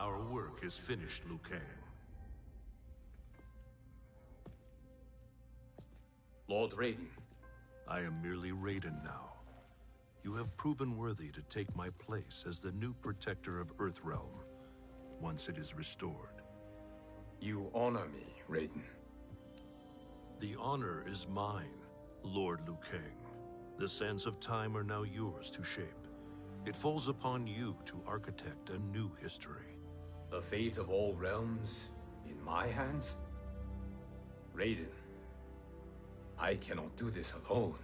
Our work is finished, Liu Kang. Lord Raiden. I am merely Raiden now. You have proven worthy to take my place as the new protector of Earthrealm, once it is restored. You honor me, Raiden. The honor is mine, Lord Liu Kang. The sands of time are now yours to shape. It falls upon you to architect a new history. The fate of all realms in my hands? Raiden, I cannot do this alone.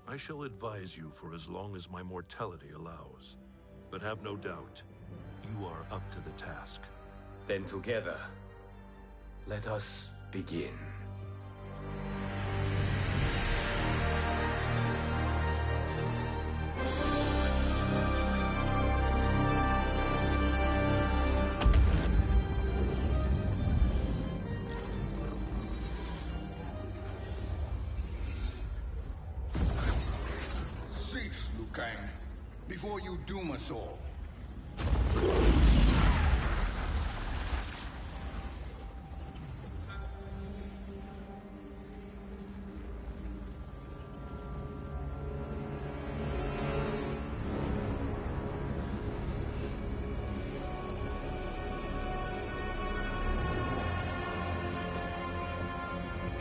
I shall advise you for as long as my mortality allows. But have no doubt, you are up to the task. Then together, let us begin. Cease, Liu Kang, before you doom us all.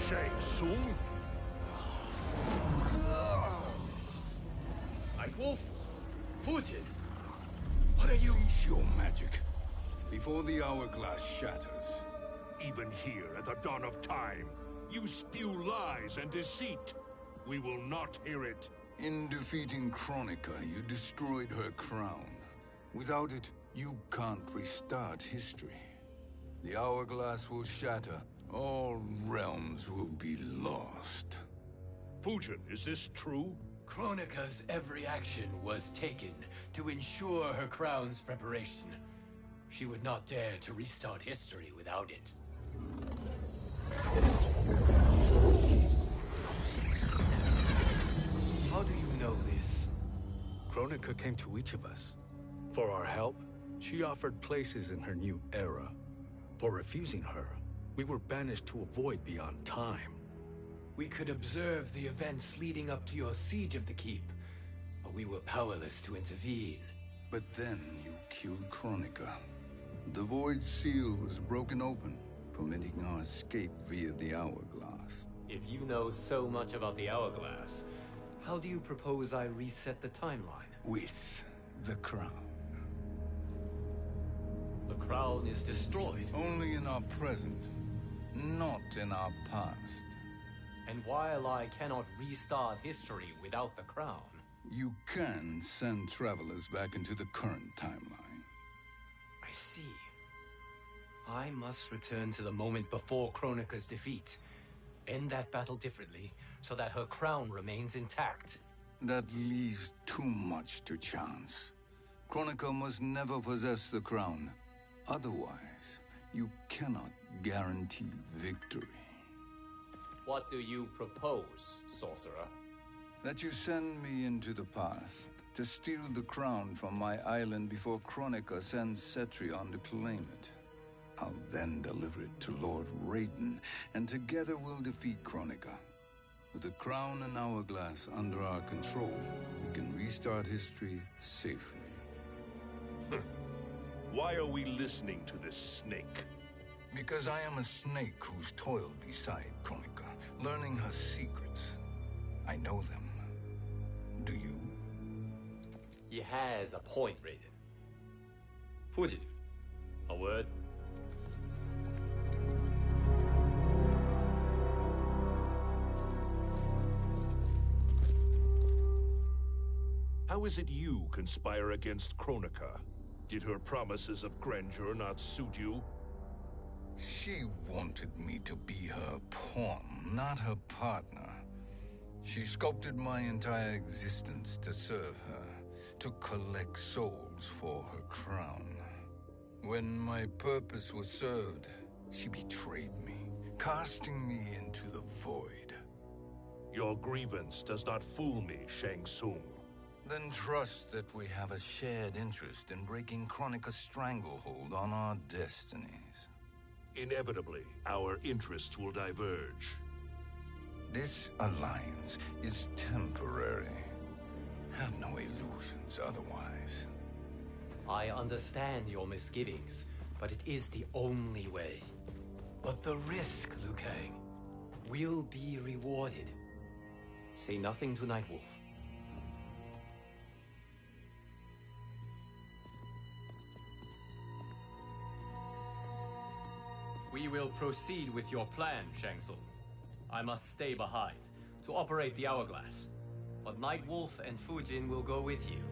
Shang Tsung? Wolf, Fujin, what are you? Cease your magic, before the hourglass shatters. Even here at the dawn of time, you spew lies and deceit. We will not hear it. In defeating Kronika, you destroyed her crown. Without it, you can't restart history. The hourglass will shatter. All realms will be lost. Fujin, is this true? Kronika's every action was taken to ensure her crown's preparation. She would not dare to restart history without it. How do you know this? Kronika came to each of us. For our help, she offered places in her new era. For refusing her, we were banished to a void beyond time. We could observe the events leading up to your siege of the keep, but we were powerless to intervene. But then you killed Kronika. The Void Seal was broken open, permitting our escape via the hourglass. If you know so much about the hourglass, how do you propose I reset the timeline? With the crown. The crown is destroyed. Only in our present, not in our past. And while I cannot restart history without the crown... You can send travelers back into the current timeline. I see. I must return to the moment before Kronika's defeat. End that battle differently, so that her crown remains intact. That leaves too much to chance. Kronika must never possess the crown. Otherwise, you cannot guarantee victory. What do you propose, sorcerer? That you send me into the past to steal the crown from my island before Kronika sends Cetrion to claim it. I'll then deliver it to Lord Raiden, and together we'll defeat Kronika. With the crown and hourglass under our control, we can restart history safely. Why are we listening to this snake? Because I am a snake who's toiled beside Kronika, learning her secrets. I know them. Do you? He has a point, Raiden. Fujin, a word? How is it you conspire against Kronika? Did her promises of grandeur not suit you? She wanted me to be her pawn, not her partner. She sculpted my entire existence to serve her, to collect souls for her crown. When my purpose was served, she betrayed me, casting me into the void. Your grievance does not fool me, Shang Tsung. Then trust that we have a shared interest in breaking Kronika's stranglehold on our destinies. Inevitably, our interests will diverge. This alliance is temporary. Have no illusions otherwise. I understand your misgivings, but it is the only way. But the risk, Liu Kang, will be rewarded. Say nothing to Nightwolf. We will proceed with your plan, Shang Tsung. I must stay behind to operate the Hourglass. But Nightwolf and Fujin will go with you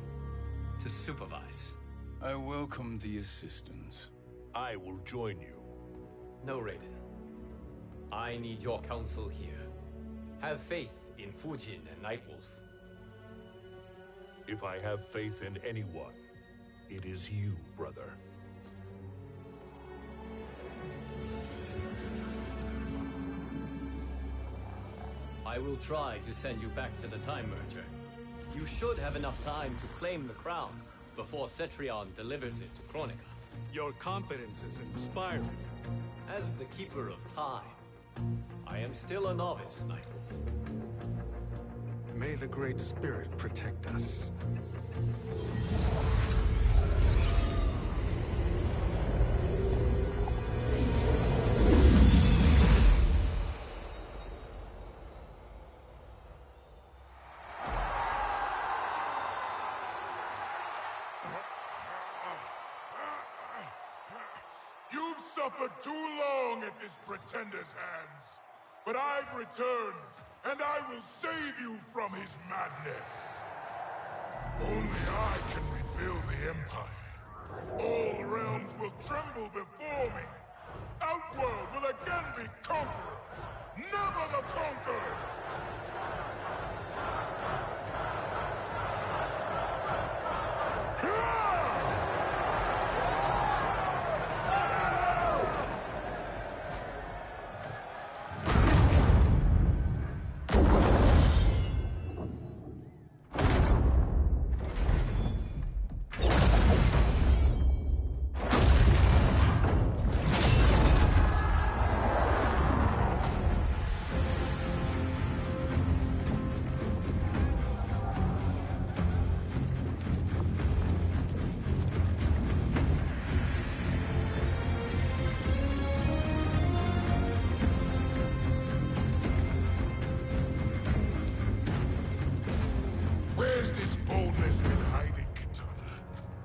to supervise. I welcome the assistance. I will join you. No, Raiden. I need your counsel here. Have faith in Fujin and Nightwolf. If I have faith in anyone, it is you, brother. I will try to send you back to the Time Merger. You should have enough time to claim the crown before Cetrion delivers it to Kronika. Your confidence is inspiring. As the Keeper of Time, I am still a novice, Nightwolf. May the Great Spirit protect us. You've suffered too long at this pretender's hands. But I've returned, and I will save you from his madness. Only I can rebuild the Empire. All realms will tremble before me. Outworld will again be conquerors, never the conquered!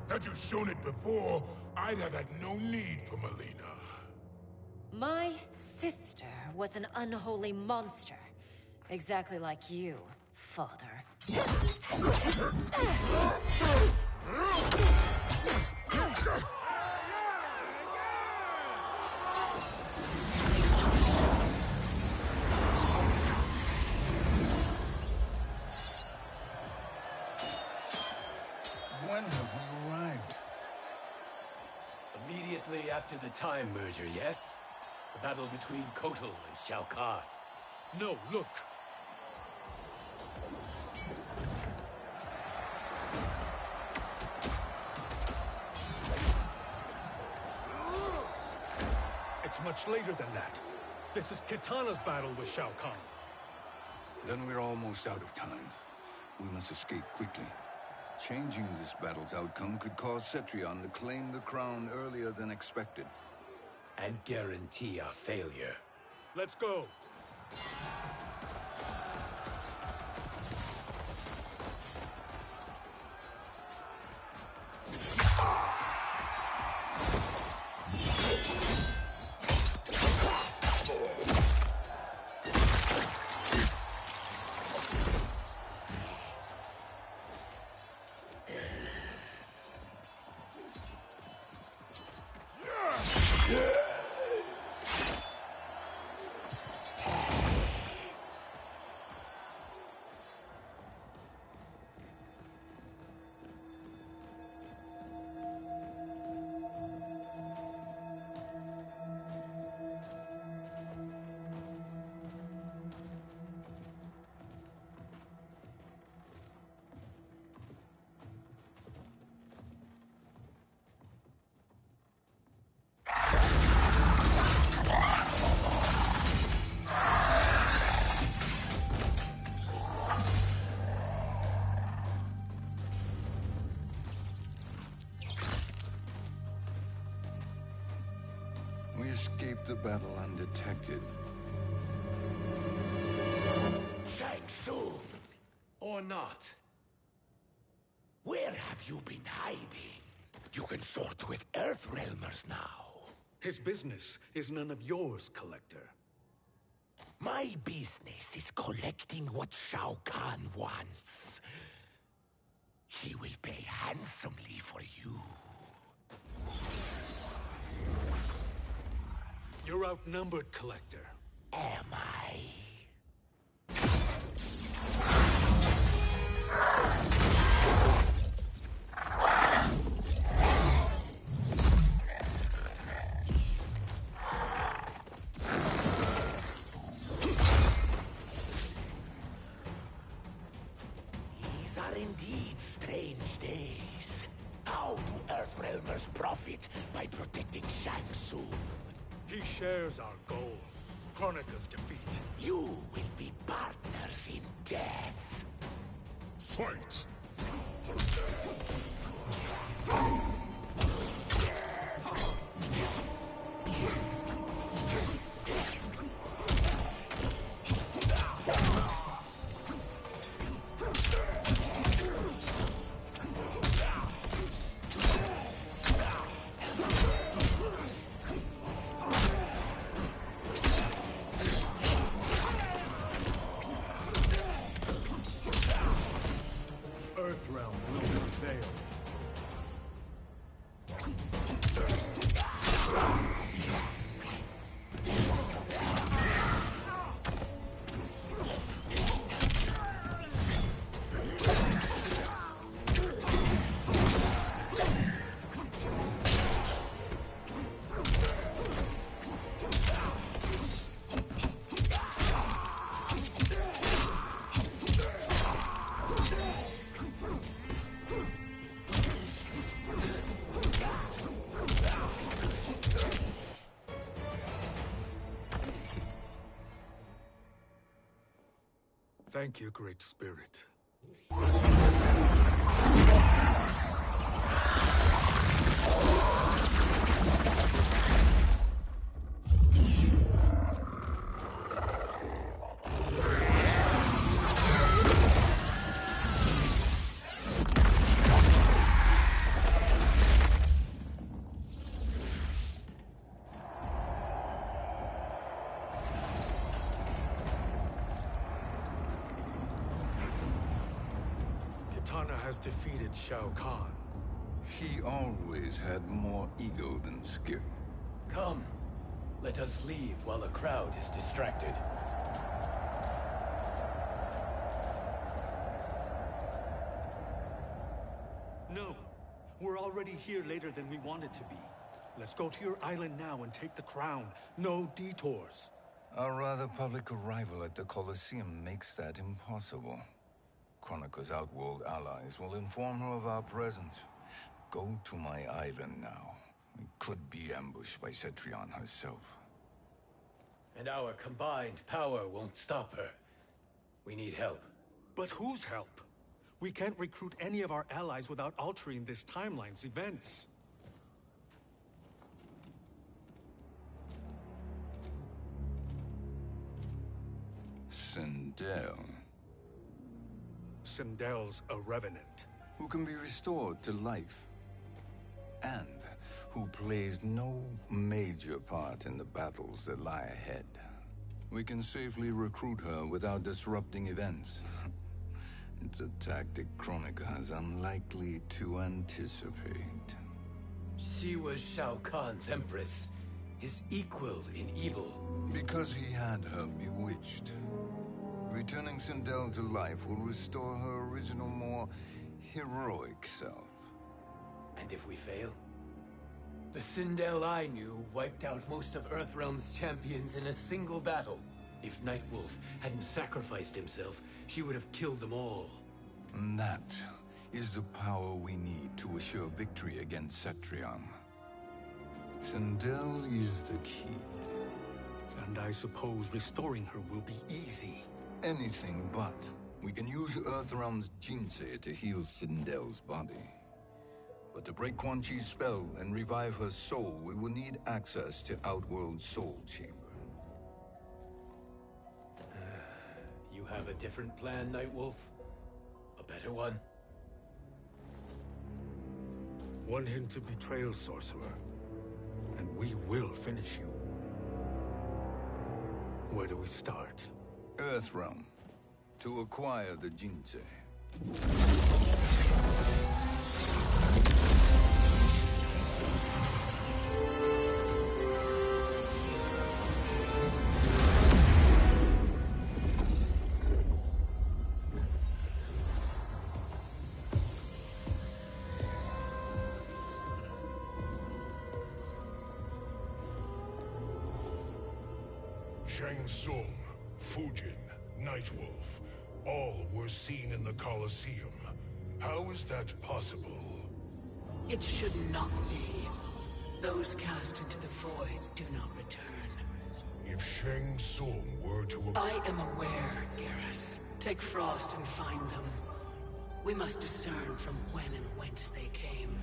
Had you shown it before, I'd have had no need for Melina. My sister was an unholy monster. Exactly like you, father. When have we arrived? Immediately after the Time Merger, yes? The battle between Kotal and Shao Kahn. No, look. It's much later than that. This is Kitana's battle with Shao Kahn. Then we're almost out of time. We must escape quickly. Changing this battle's outcome could cause Cetrion to claim the crown earlier than expected. And guarantee our failure. Let's go. escaped the battle undetected. Shang Tsung! Or not. Where have you been hiding? You consort with Earthrealmers now. His business is none of yours, Collector. My business is collecting what Shao Kahn wants. He will pay handsomely for you. You're outnumbered, Collector. Am I? These are indeed strange days. How do Earthrealmers profit by protecting Shang Tsung? He shares our goal. Kronika's defeat. You will be partners in death. Fight! Earthrealm will prevail. Thank you, Great Spirit. Kitana has defeated Shao Kahn. He always had more ego than skill. Come, let us leave while the crowd is distracted. No, we're already here later than we wanted to be. Let's go to your island now and take the crown. No detours. Our rather public arrival at the Colosseum makes that impossible. Kronika's outworld allies will inform her of our presence. Go to my island now. We could be ambushed by Cetrion herself. And our combined power won't stop her. We need help. But whose help? We can't recruit any of our allies without altering this timeline's events. Sindel, Sindel's a revenant. who can be restored to life, and who plays no major part in the battles that lie ahead. We can safely recruit her without disrupting events. It's a tactic Kronika is unlikely to anticipate. She was Shao Kahn's empress, his equal in evil. Because he had her bewitched. Returning Sindel to life will restore her original, more heroic self. And if we fail? The Sindel I knew wiped out most of Earthrealm's champions in a single battle. If Nightwolf hadn't sacrificed himself, she would have killed them all. And that is the power we need to assure victory against Cetrion. Sindel is the key. And I suppose restoring her will be easy. Anything but. We can use Earthrealm's Jinsei to heal Sindel's body. But to break Quan Chi's spell and revive her soul, we will need access to Outworld's soul chamber. You have a different plan, Nightwolf? A better one? One hint of betrayal, sorcerer, and we will finish you. Where do we start? Earthrealm. To acquire the Jinsei. Shang Tsung, Fujin, Nightwolf, all were seen in the Colosseum. How is that possible? It should not be. Those cast into the void do not return. If Shang Tsung were to... I am aware, Garrus. Take Frost and find them. We must discern from when and whence they came.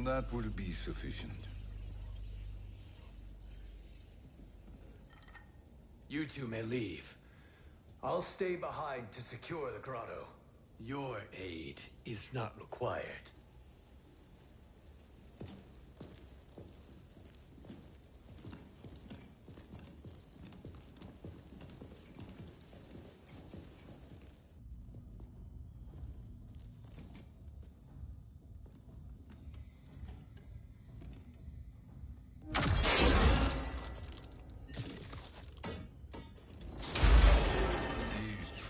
That will be sufficient. You two may leave. I'll stay behind to secure the grotto. Your aid is not required.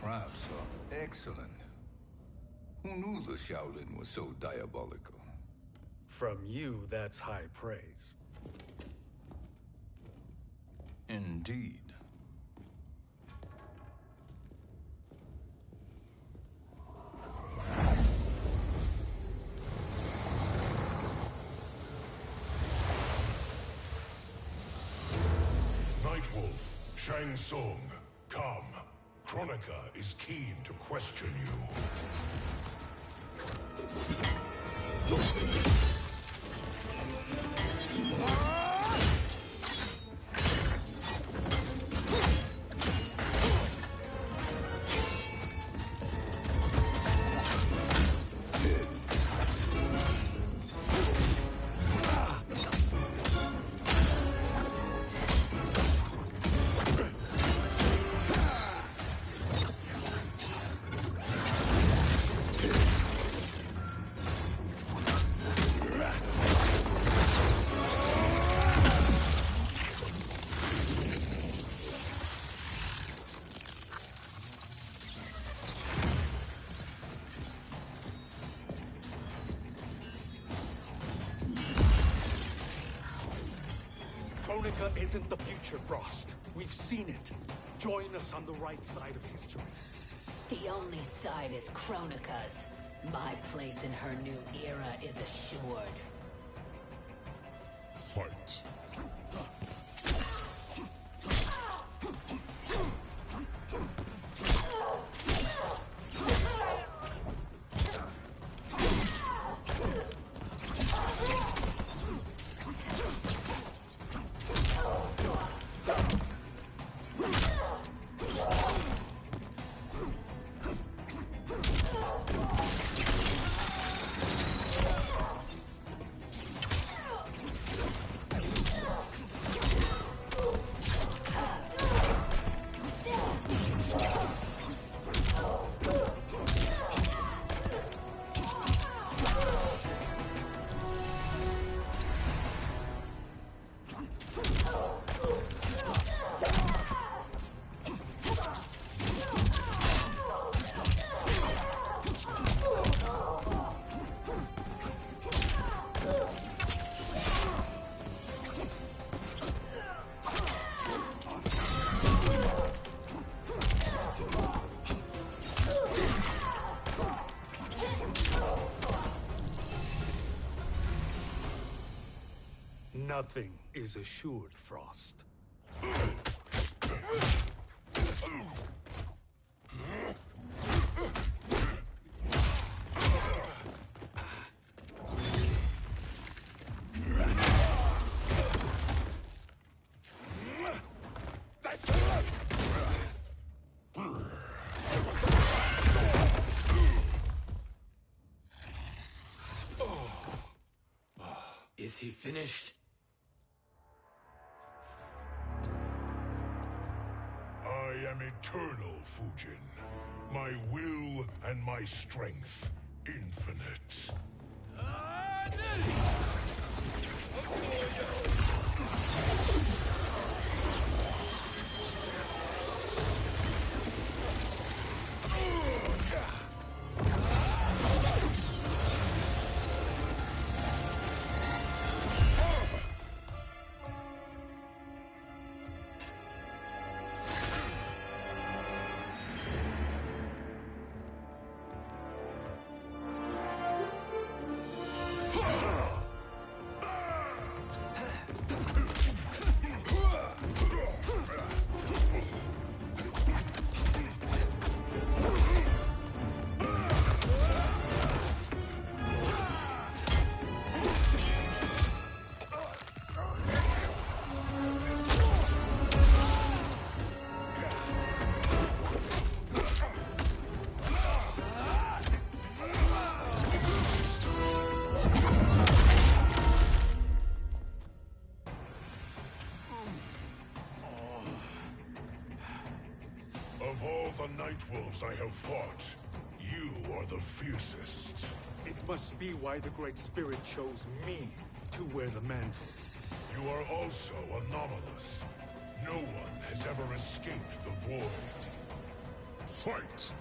Traps are excellent. Who knew the Shaolin was so diabolical? From you, that's high praise. Indeed. Nightwolf, Shang Tsung, come. Kronika is keen to question you. Kronika isn't the future, Frost. We've seen it. Join us on the right side of history. The only side is Kronika's. My place in her new era is assured. Fight. Nothing is assured, Frost. Is he finished? I am eternal, Fujin. My will and my strength, infinite. Of all the Nightwolves I have fought, you are the fiercest. It must be why the Great Spirit chose me to wear the mantle. You are also anomalous. No one has ever escaped the void. Fight!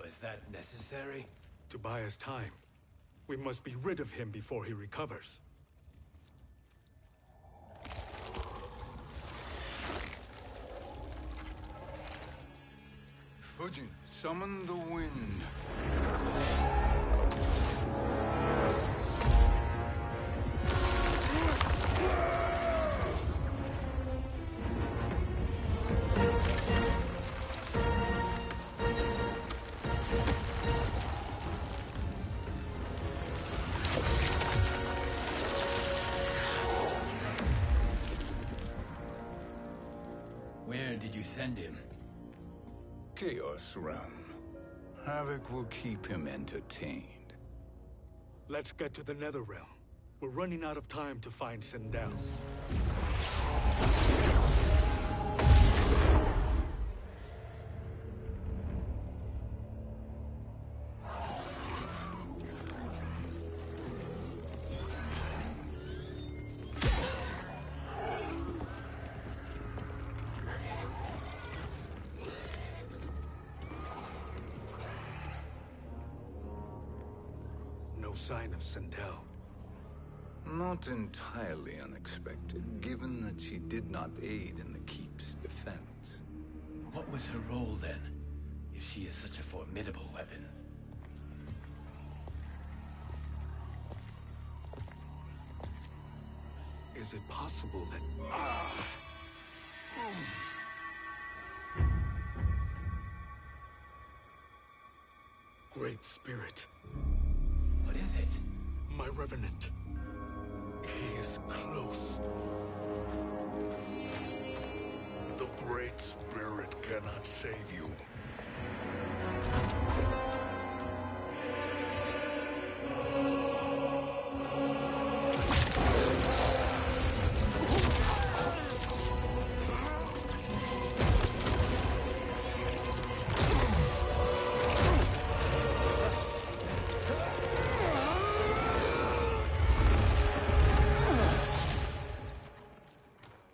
Was that necessary? To buy us time. We must be rid of him before he recovers. Fujin, summon the wind. Where did you send him? Chaos Realm. Havoc will keep him entertained. Let's get to the Netherrealm. We're running out of time to find Sindel. No sign of Sindel. Not entirely unexpected, given that she did not aid in the Keep's defense. What was her role then, if she is such a formidable weapon? Is it possible that... Great Spirit. What is it? My Revenant. He is close. The Great Spirit cannot save you.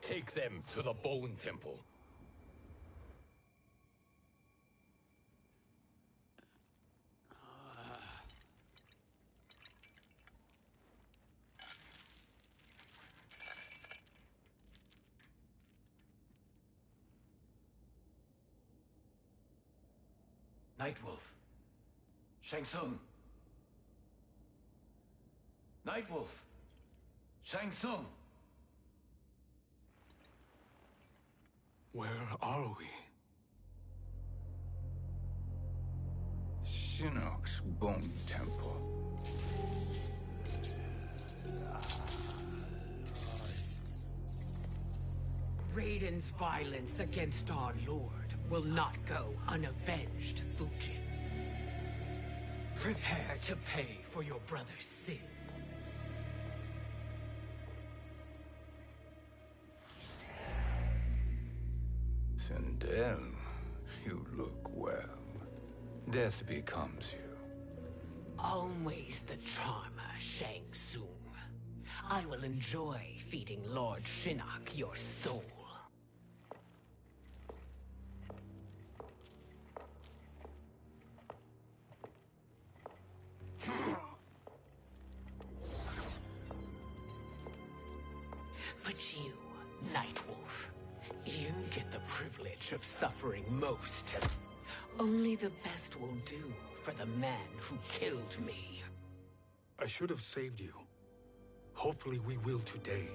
Take them to the Bone Temple. Nightwolf. Shang Tsung. Nightwolf. Shang Tsung. Where are we? Shinnok's Bone Temple. Raiden's violence against our Lord will not go unavenged, Fujin. Prepare to pay for your brother's sins. Sindel, you look well. Death becomes you. Always the charmer, Shang Tsung. I will enjoy feeding Lord Shinnok your soul. But you, Nightwolf, you get the privilege of suffering most. Only the best will do for the man who killed me. I should have saved you. Hopefully we will today.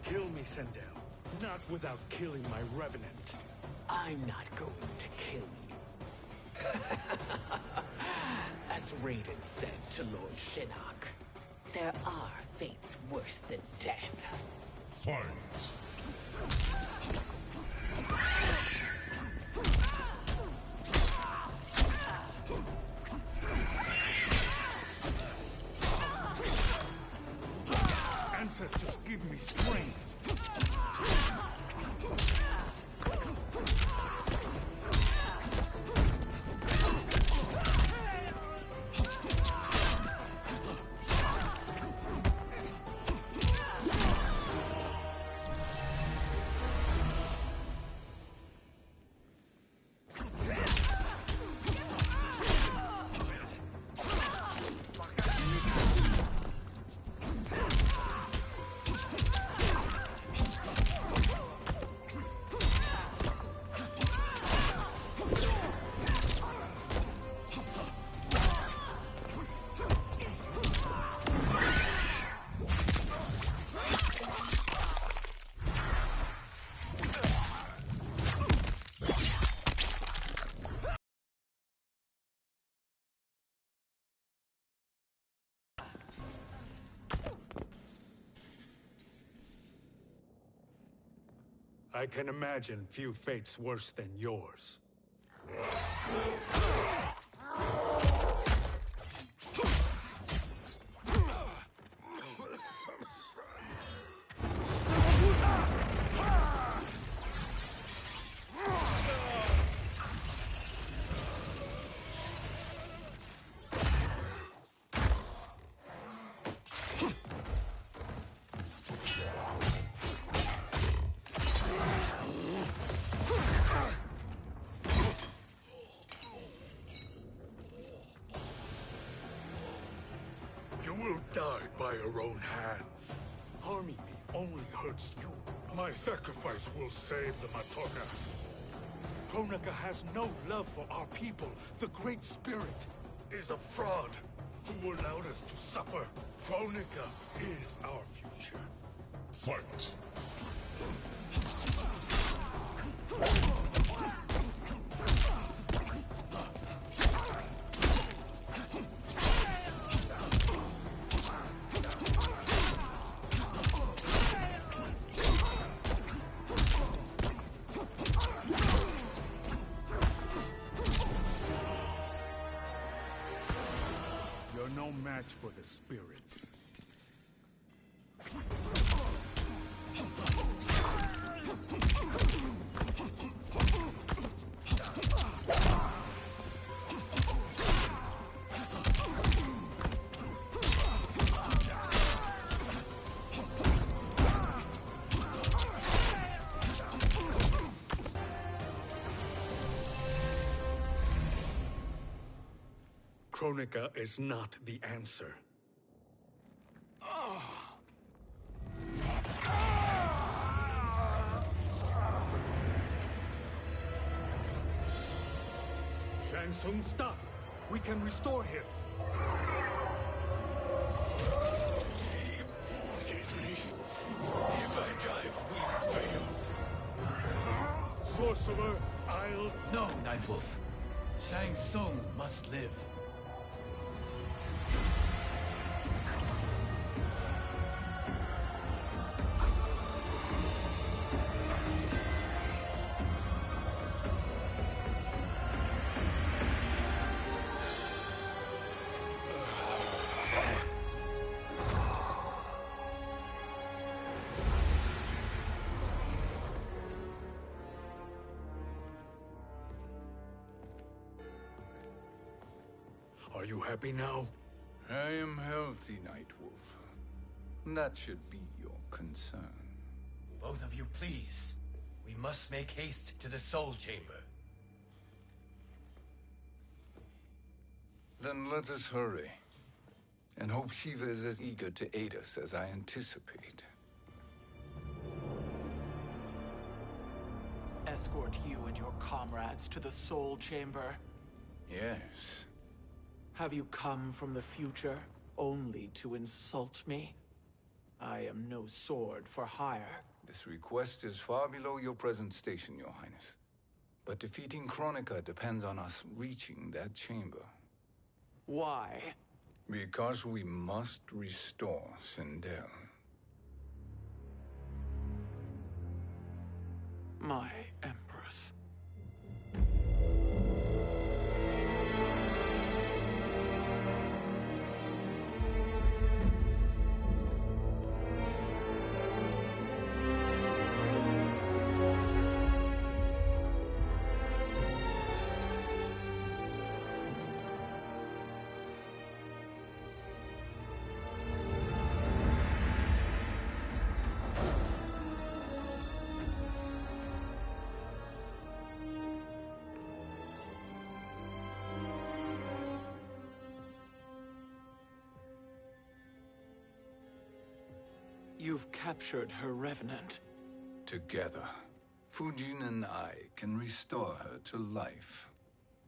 Kill me, Sindel. Not without killing my Revenant. I'm not going to kill you. As Raiden said to Lord Shinnok, there are fates worse than death. Fight! Ancestors, give me strength. I can imagine few fates worse than yours. by your own hands. Harming me only hurts you. My sacrifice will save the Matoka. Kronika has no love for our people. The Great Spirit is a fraud who allowed us to suffer. Kronika is our future. Fight! You're no match for the spirits. Kronika is not the answer. Shang Tsung, stop! We can restore him! If I die, we fail. Sorcerer, I'll... No, Nightwolf. Shang Tsung must live. Are you happy now? I am healthy, Nightwolf. That should be your concern. Both of you, please. We must make haste to the Soul Chamber. Then let us hurry. And hope Shiva is as eager to aid us as I anticipate. Escort you and your comrades to the Soul Chamber. Yes. Have you come from the future only to insult me? I am no sword for hire. This request is far below your present station, Your Highness. But defeating Kronika depends on us reaching that chamber. Why? Because we must restore Sindel. My Empress. You've captured her revenant. Together, Fujin and I can restore her to life.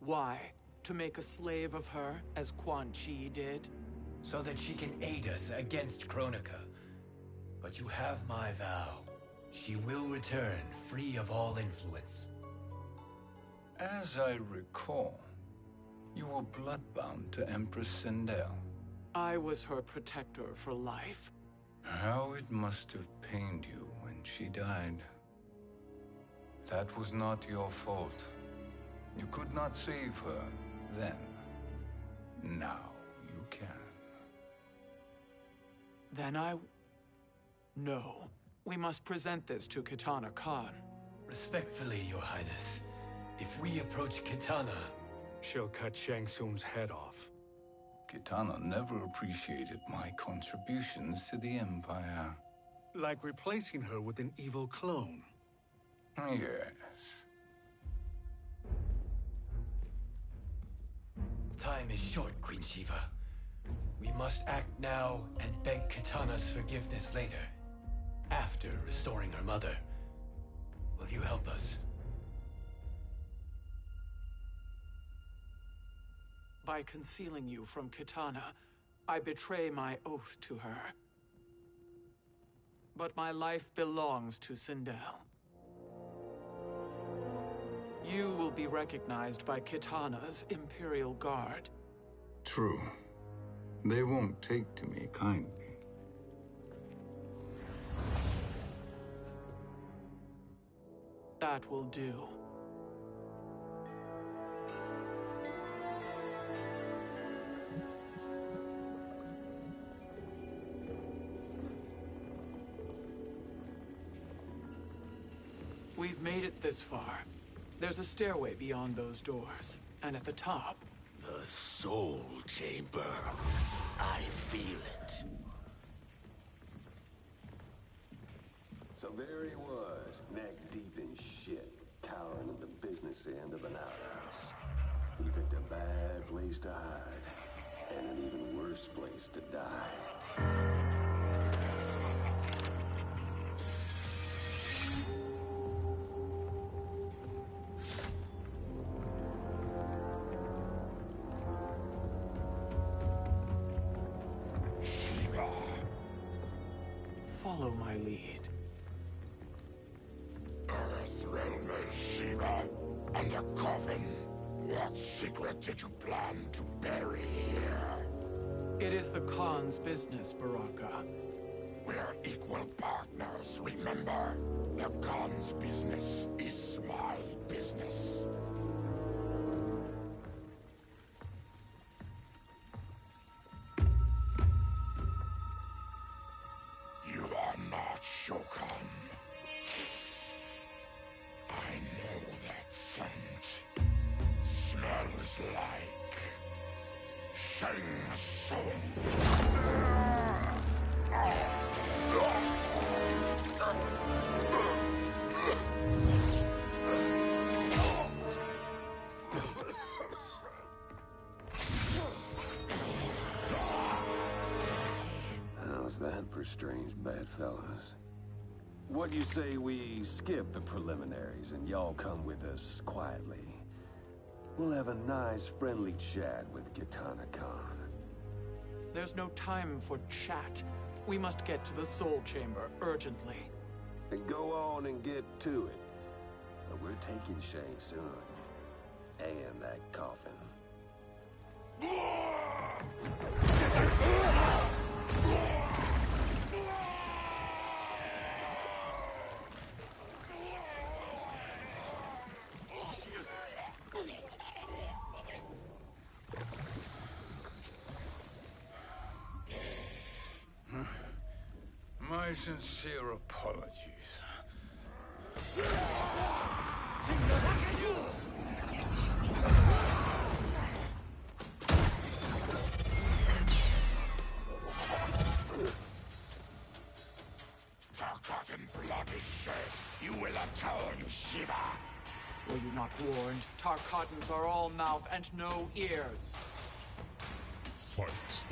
Why? To make a slave of her, as Quan Chi did? So that she can aid us against Kronika. But you have my vow. She will return free of all influence. As I recall, you were bloodbound to Empress Sindel. I was her protector for life. How it must have pained you when she died. That was not your fault. You could not save her then. Now you can. Then No. We must present this to Kitana Khan. Respectfully, Your Highness. If we approach Kitana... She'll cut Shang Tsung's head off. Kitana never appreciated my contributions to the Empire. Like replacing her with an evil clone. Yes. Time is short, Queen Shiva. We must act now and beg Kitana's forgiveness later. After restoring her mother. Will you help us? By concealing you from Kitana, I betray my oath to her. But my life belongs to Sindel. You will be recognized by Kitana's Imperial Guard. True. They won't take to me kindly. That will do. We've made it this far. There's a stairway beyond those doors, and at the top... The Soul Chamber. I feel it. So there he was, neck deep in shit, cowering at the business end of an outhouse. He picked a bad place to hide, and an even worse place to die. Follow my lead. Earthrealmer Shiva and a coffin. What secret did you plan to bury here? It is the Khan's business, Baraka. We're equal partners, remember? The Khan's business is my business. You are not Shokan. I know that scent. Smells like Shang Tsung. How's that for strange bedfellows? What do you say we skip the preliminaries and y'all come with us quietly? We'll have a nice, friendly chat with Kitana Khan. There's no time for chat. We must get to the Soul Chamber urgently. Then go on and get to it. But we're taking Shang Tsung. And that coffin. My sincere apologies. Tarkat blood is shed. You will atone, Shiva. Were you not warned? Tarkatans are all mouth and no ears. Fight.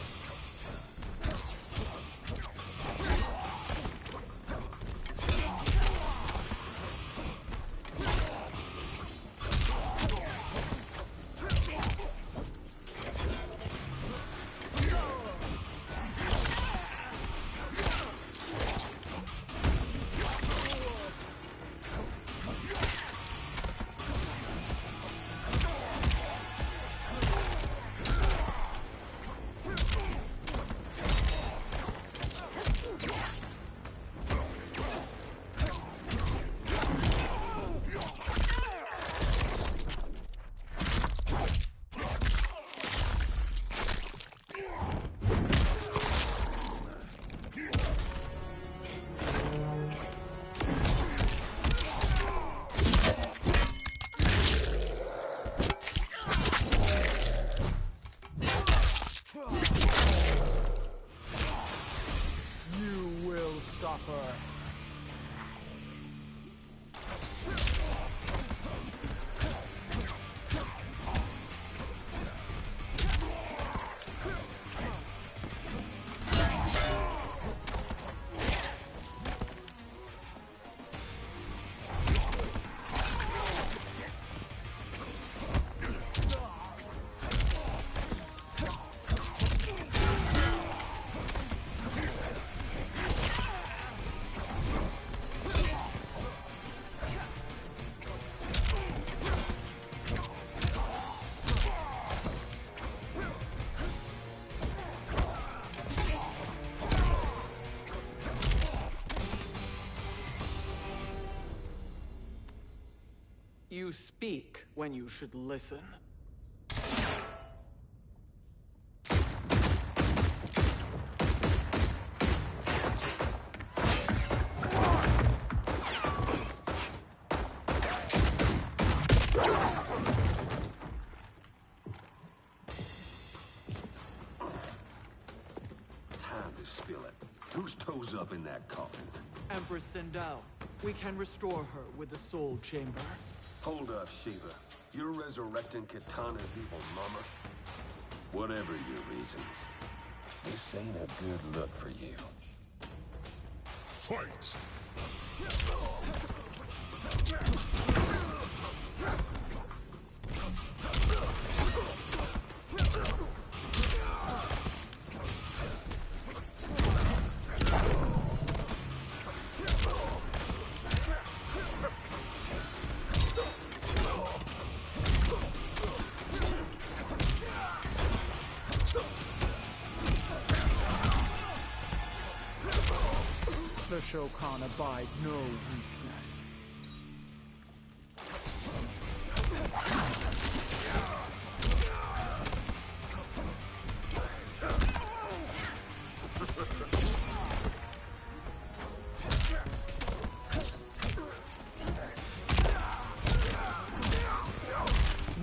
You speak when you should listen. Whose toes up in that coffin? Empress Sindel. We can restore her with the Soul Chamber. Hold up, Shiva. You're resurrecting Kitana's evil mama? Whatever your reasons, this ain't a good look for you. Fight! The Shokan abide no weakness.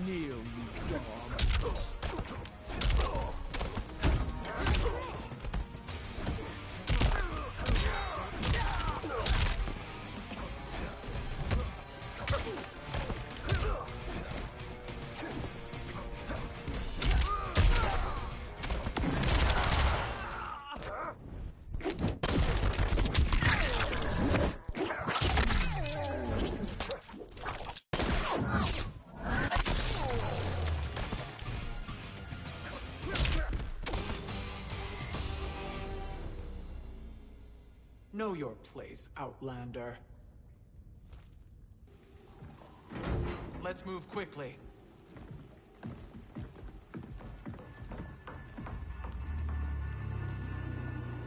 Kneel, you dog. Know your place, Outlander. Let's move quickly.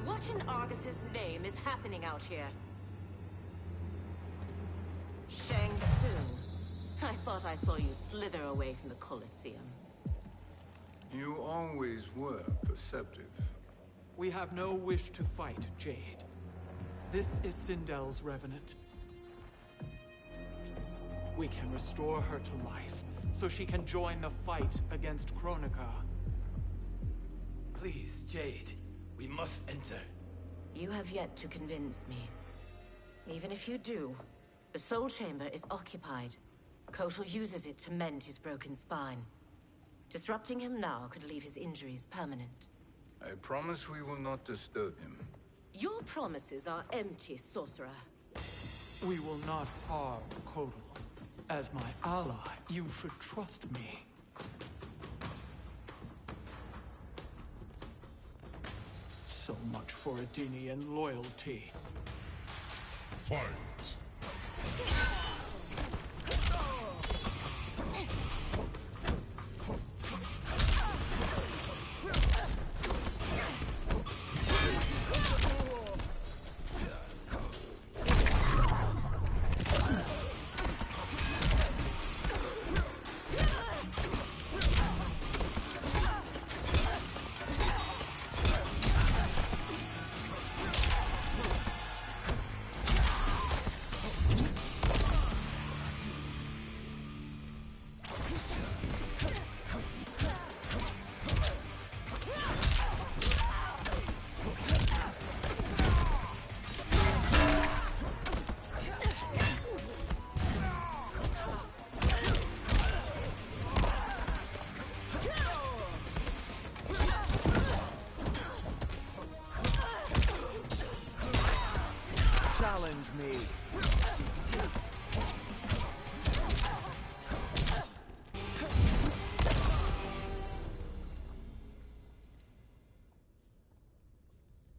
What in Argus's name is happening out here? Shang Tsung. I thought I saw you slither away from the Colosseum. You always were perceptive. We have no wish to fight, Jade. This is Sindel's Revenant. We can restore her to life, so she can join the fight against Kronika. Please, Jade. We must enter. You have yet to convince me. Even if you do, the Soul Chamber is occupied. Kotal uses it to mend his broken spine. Disrupting him now could leave his injuries permanent. I promise we will not disturb him. Your promises are empty, sorcerer. We will not harm Kotal. As my ally, you should trust me. So much for Adenian loyalty. Fight! Challenge me.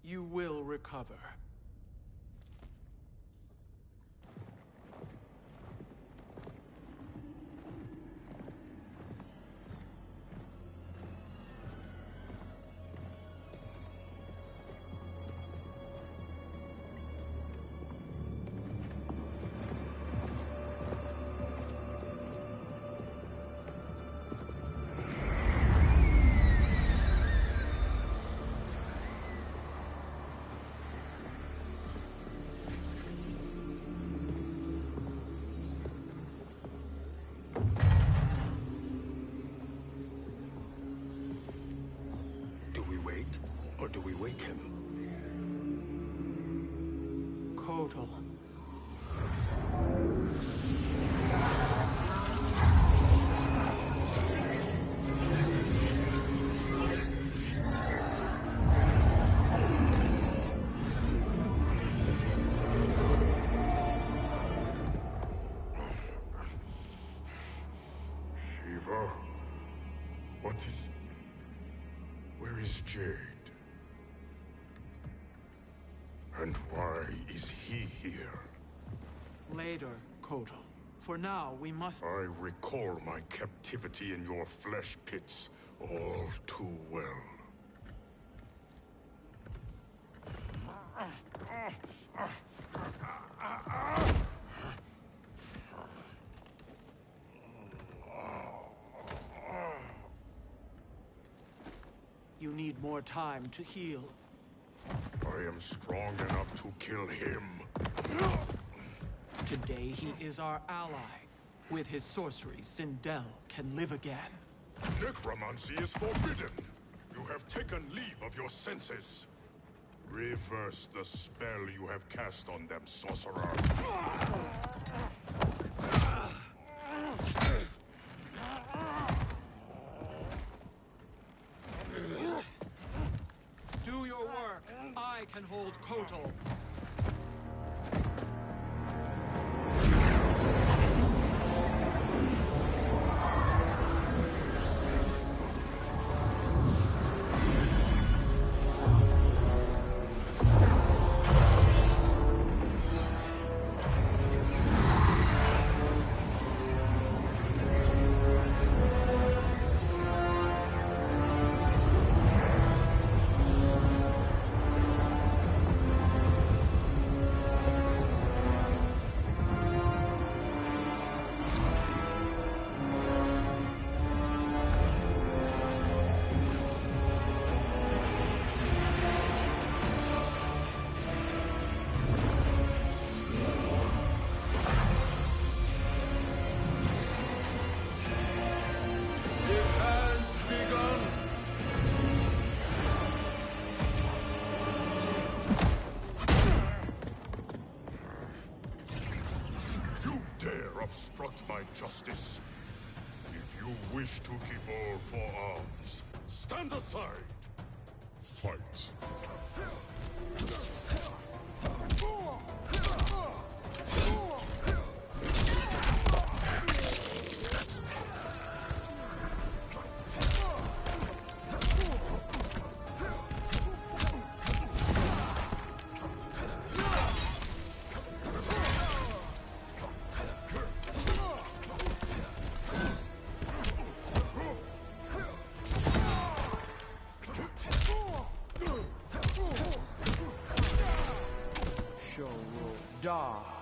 You will recover. Or do we wake him? Kotal. Shiva? What is... Where is Jade? And why is he here? Later, Kotal. For now, we must... I recall my captivity in your flesh pits all too well. You need more time to heal. I am strong enough to kill him. Today he is our ally. With his sorcery, Sindel can live again. Necromancy is forbidden. You have taken leave of your senses. Reverse the spell you have cast on them, sorcerer. Do your work. I can hold Kotal. Obstruct my justice. If you wish to keep all four arms, stand aside. Fight. Da.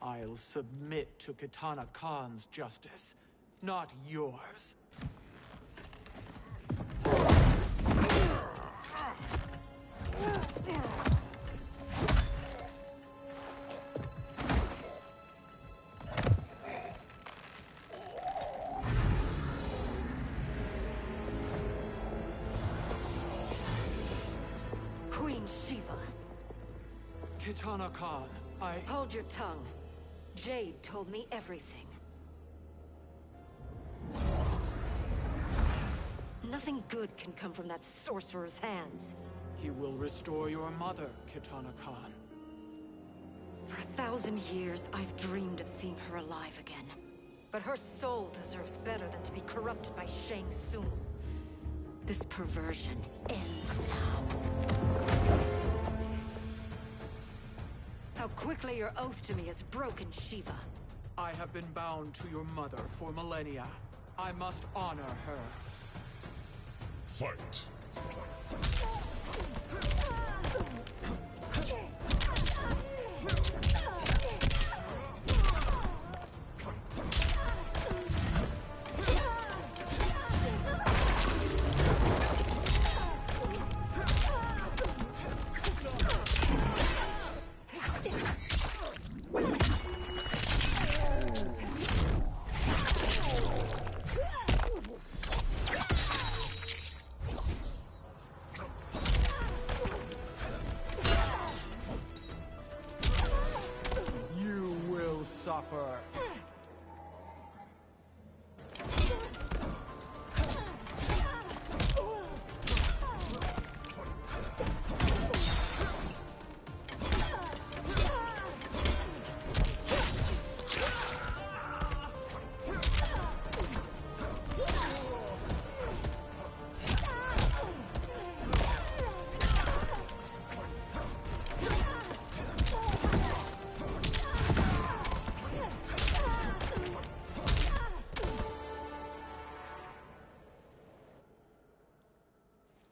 I'll submit to Kitana Khan's justice, not yours. Queen Shiva. Kitana Khan, Hold your tongue. Jade told me everything. Nothing good can come from that sorcerer's hands. He will restore your mother, Kitana Khan. For 1,000 years, I've dreamed of seeing her alive again. But her soul deserves better than to be corrupted by Shang Tsung. This perversion ends now. How quickly your oath to me is broken, Shiva. I have been bound to your mother for millennia. I must honor her. Fight. Suffer.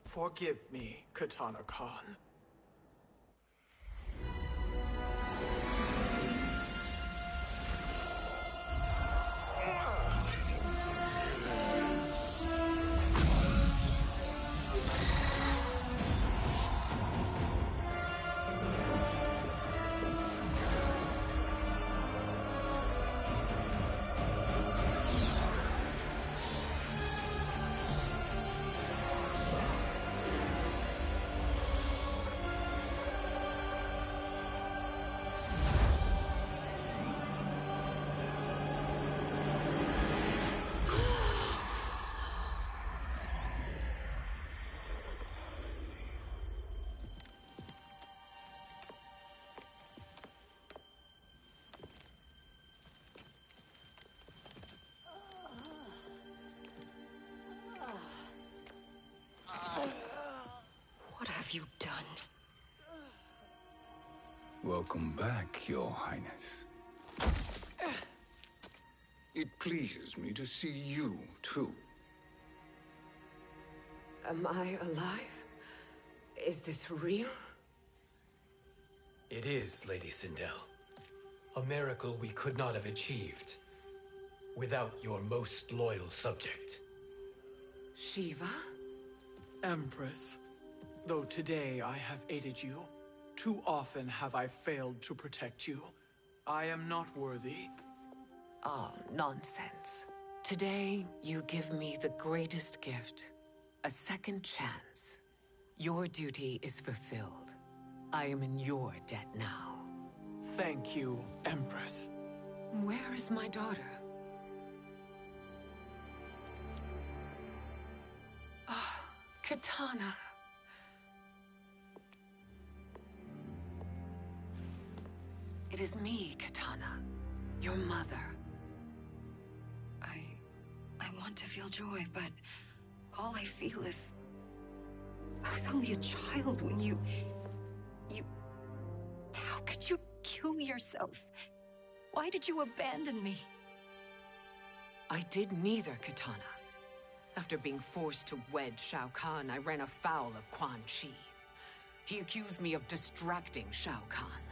Forgive me, Katana Khan. What have you done? Welcome back, Your Highness. It pleases me to see you, too. Am I alive? Is this real? It is, Lady Sindel. A miracle we could not have achieved without your most loyal subject. Shiva? Empress, though today I have aided you, too often have I failed to protect you. I am not worthy. Oh, nonsense. Today, you give me the greatest gift. A second chance. Your duty is fulfilled. I am in your debt now. Thank you, Empress. Where is my daughter? Oh, Katana. It is me, Katana. Your mother. I want to feel joy, but all I feel is... I was only a child when you... How could you kill yourself? Why did you abandon me? I did neither, Katana. After being forced to wed Shao Kahn, I ran afoul of Quan Chi. He accused me of distracting Shao Kahn.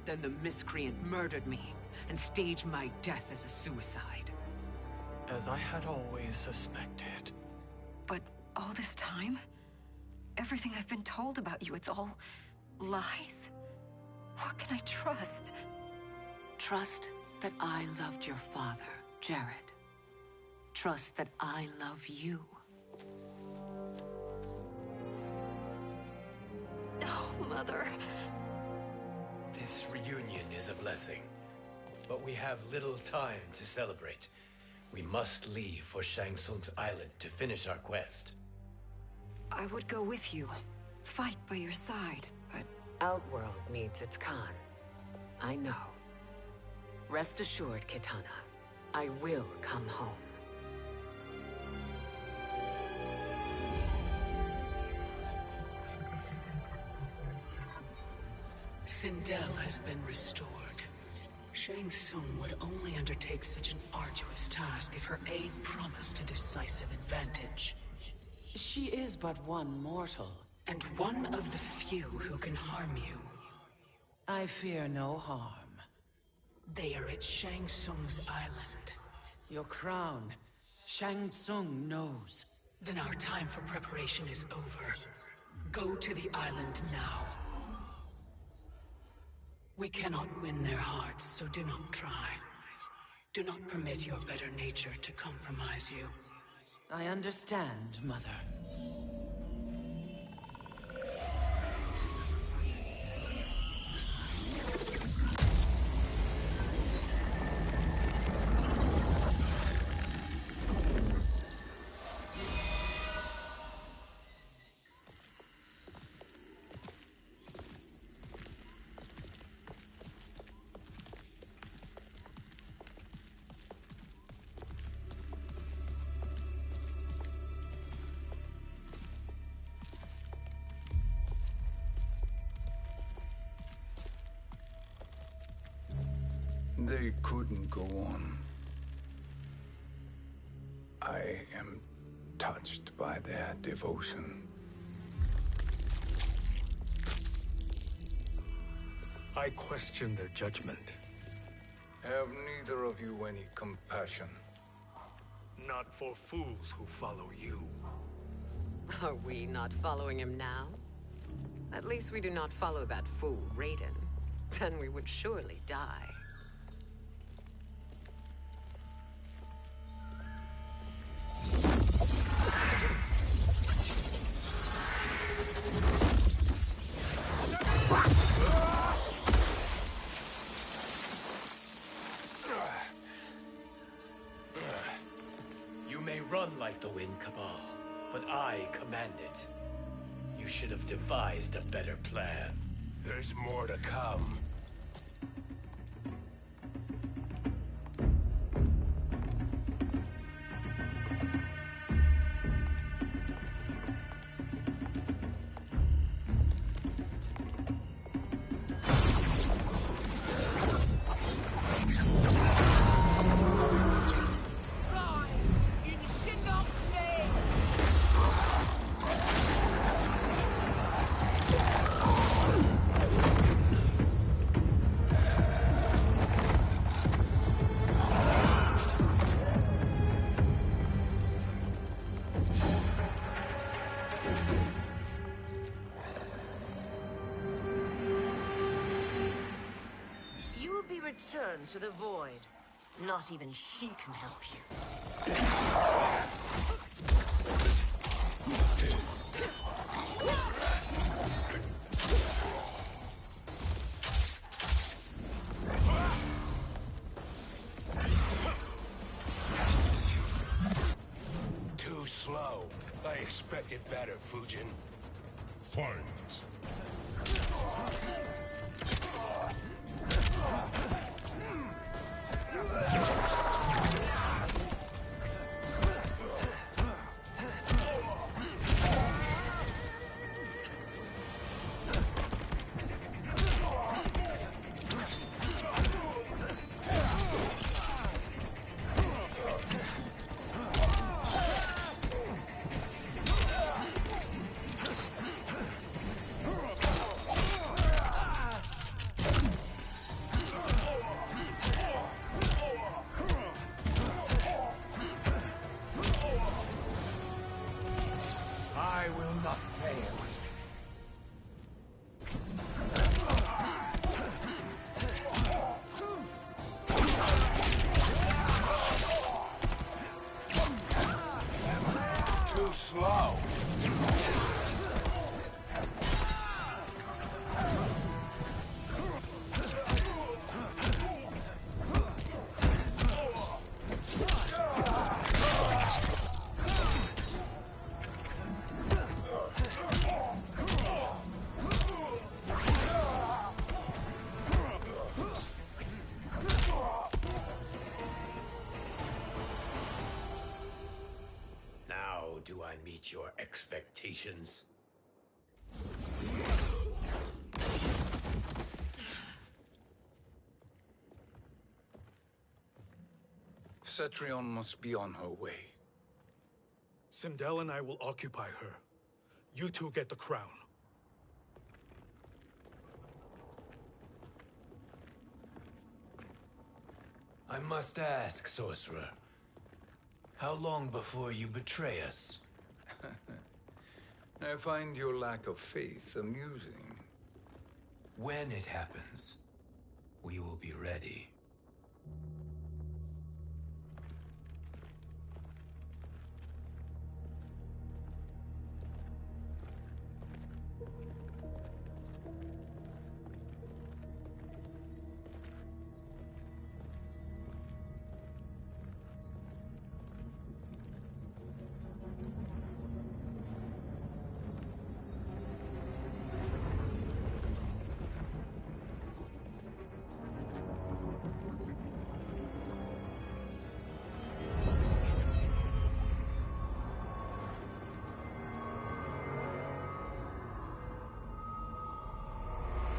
Then the miscreant murdered me and staged my death as a suicide. As I had always suspected. But all this time? Everything I've been told about you, it's all lies? What can I trust? Trust that I loved your father, Jared. Trust that I love you. No, Mother. This reunion is a blessing, but we have little time to celebrate. We must leave for Shang Tsung's island to finish our quest. I would go with you, fight by your side, but... Outworld needs its Khan. I know. Rest assured, Kitana. I will come home. Sindel has been restored. Shang Tsung would only undertake such an arduous task if her aid promised a decisive advantage. She is but one mortal, and one of the few who can harm you. I fear no harm. They are at Shang Tsung's island. Your crown. Shang Tsung knows. Then our time for preparation is over. Go to the island now. We cannot win their hearts, so do not try. Do not permit your better nature to compromise you. I understand, Mother. They couldn't go on. I am touched by their devotion. I question their judgment. Have neither of you any compassion? Not for fools who follow you. Are we not following him now? At least we do not follow that fool, Raiden. Then we would surely die. You may run like the wind, Cabal, but I command it. You should have devised a better plan. There's more to come. Return to the void. Not even she can help you. Too slow. I expected better, Fujin. Fight. I will not fail. Too slow. Do I meet your expectations? Cetrion must be on her way. Sindel and I will occupy her. You two get the crown. I must ask, sorcerer. How long before you betray us? I find your lack of faith amusing. When it happens, we will be ready.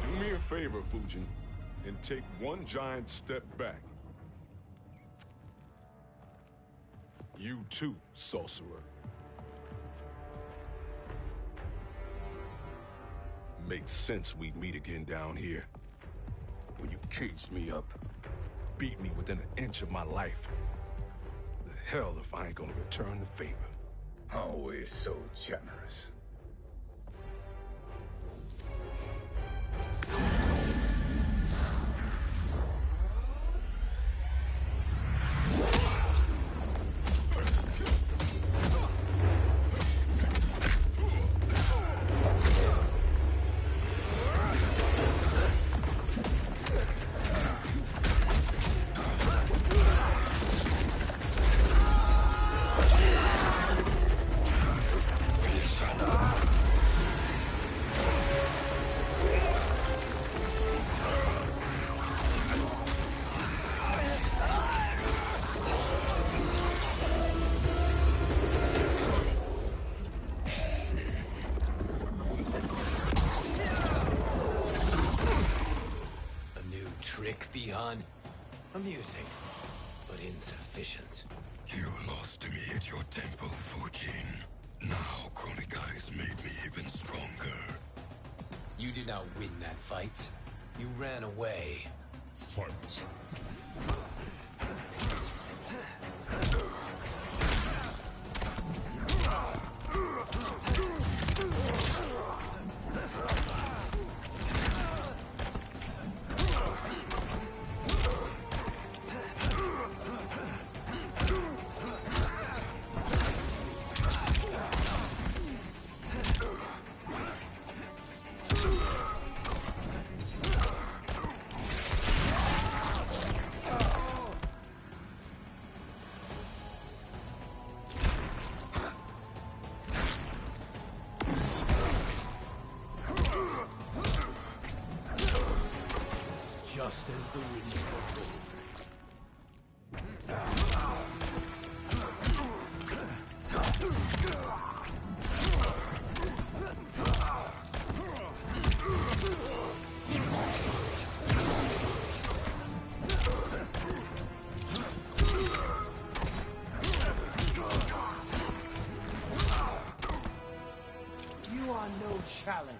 Do me a favor, Fujin, and take one giant step back. You too, sorcerer. Makes sense we'd meet again down here. When you caged me up, beat me within an inch of my life. The hell if I ain't gonna return the favor. Always so generous. Amusing, but insufficient. You lost to me at your temple, Fujin. Now Kronika has made me even stronger. You did not win that fight. You ran away. Fight. Just as the wind foretold. You are no challenge.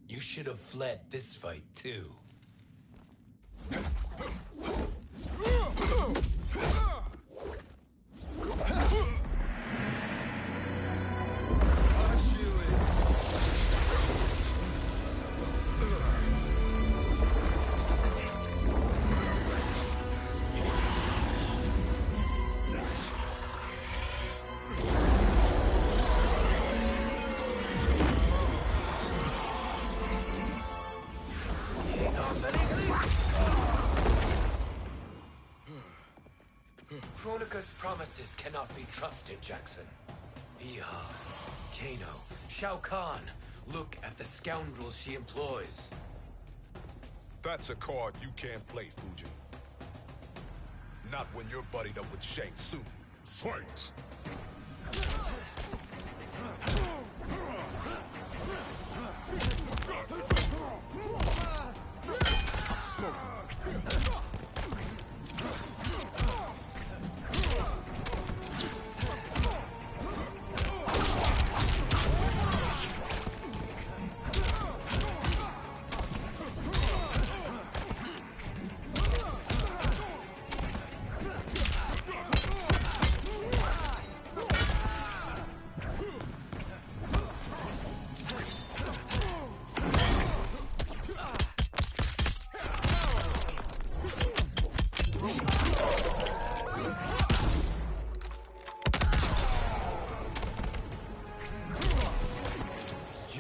You should have fled this fight, too. Kronika's promises cannot be trusted, Jackson. Iha, Kano, Shao Kahn. Look at the scoundrels she employs. That's a card you can't play, Fujin. Not when you're buddied up with Shang Tsung. Fight! Smoke.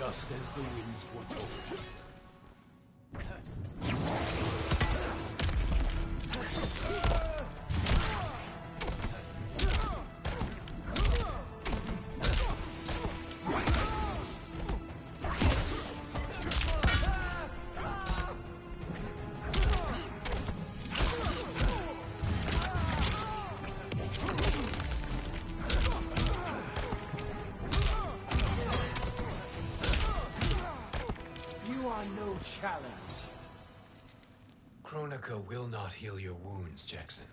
just as the winds foretold. Challenge. Kronika will not heal your wounds, Jackson.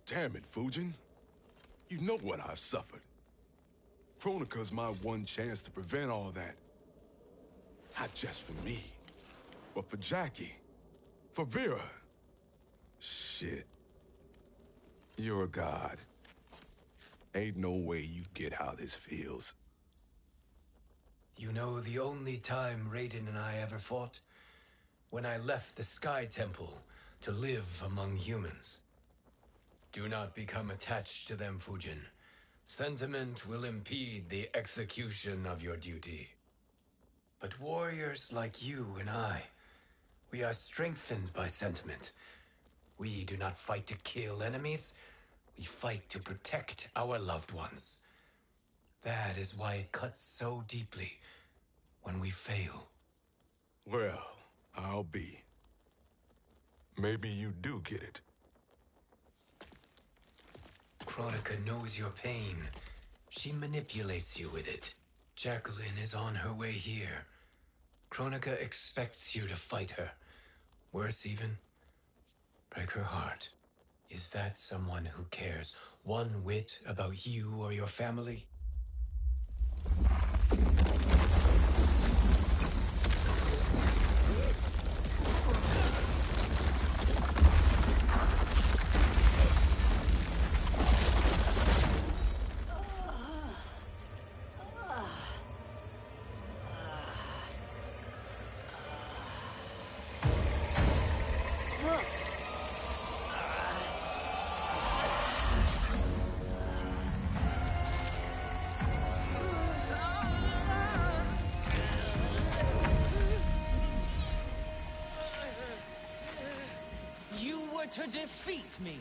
Damn it, Fujin. You know what I've suffered. Kronika's my one chance to prevent all that. Not just for me, but for Jackie, for Vera. Shit. You're a god. Ain't no way you get how this feels. You know the only time Raiden and I ever fought? When I left the Sky Temple to live among humans. Do not become attached to them, Fujin. Sentiment will impede the execution of your duty. But warriors like you and I, we are strengthened by sentiment. We do not fight to kill enemies. We fight to protect our loved ones. That is why it cuts so deeply when we fail. Well, I'll be. Maybe you do get it. Kronika knows your pain. She manipulates you with it. Jacqueline is on her way here. Kronika expects you to fight her. Worse even, break her heart. Is that someone who cares one whit about you or your family? To defeat me.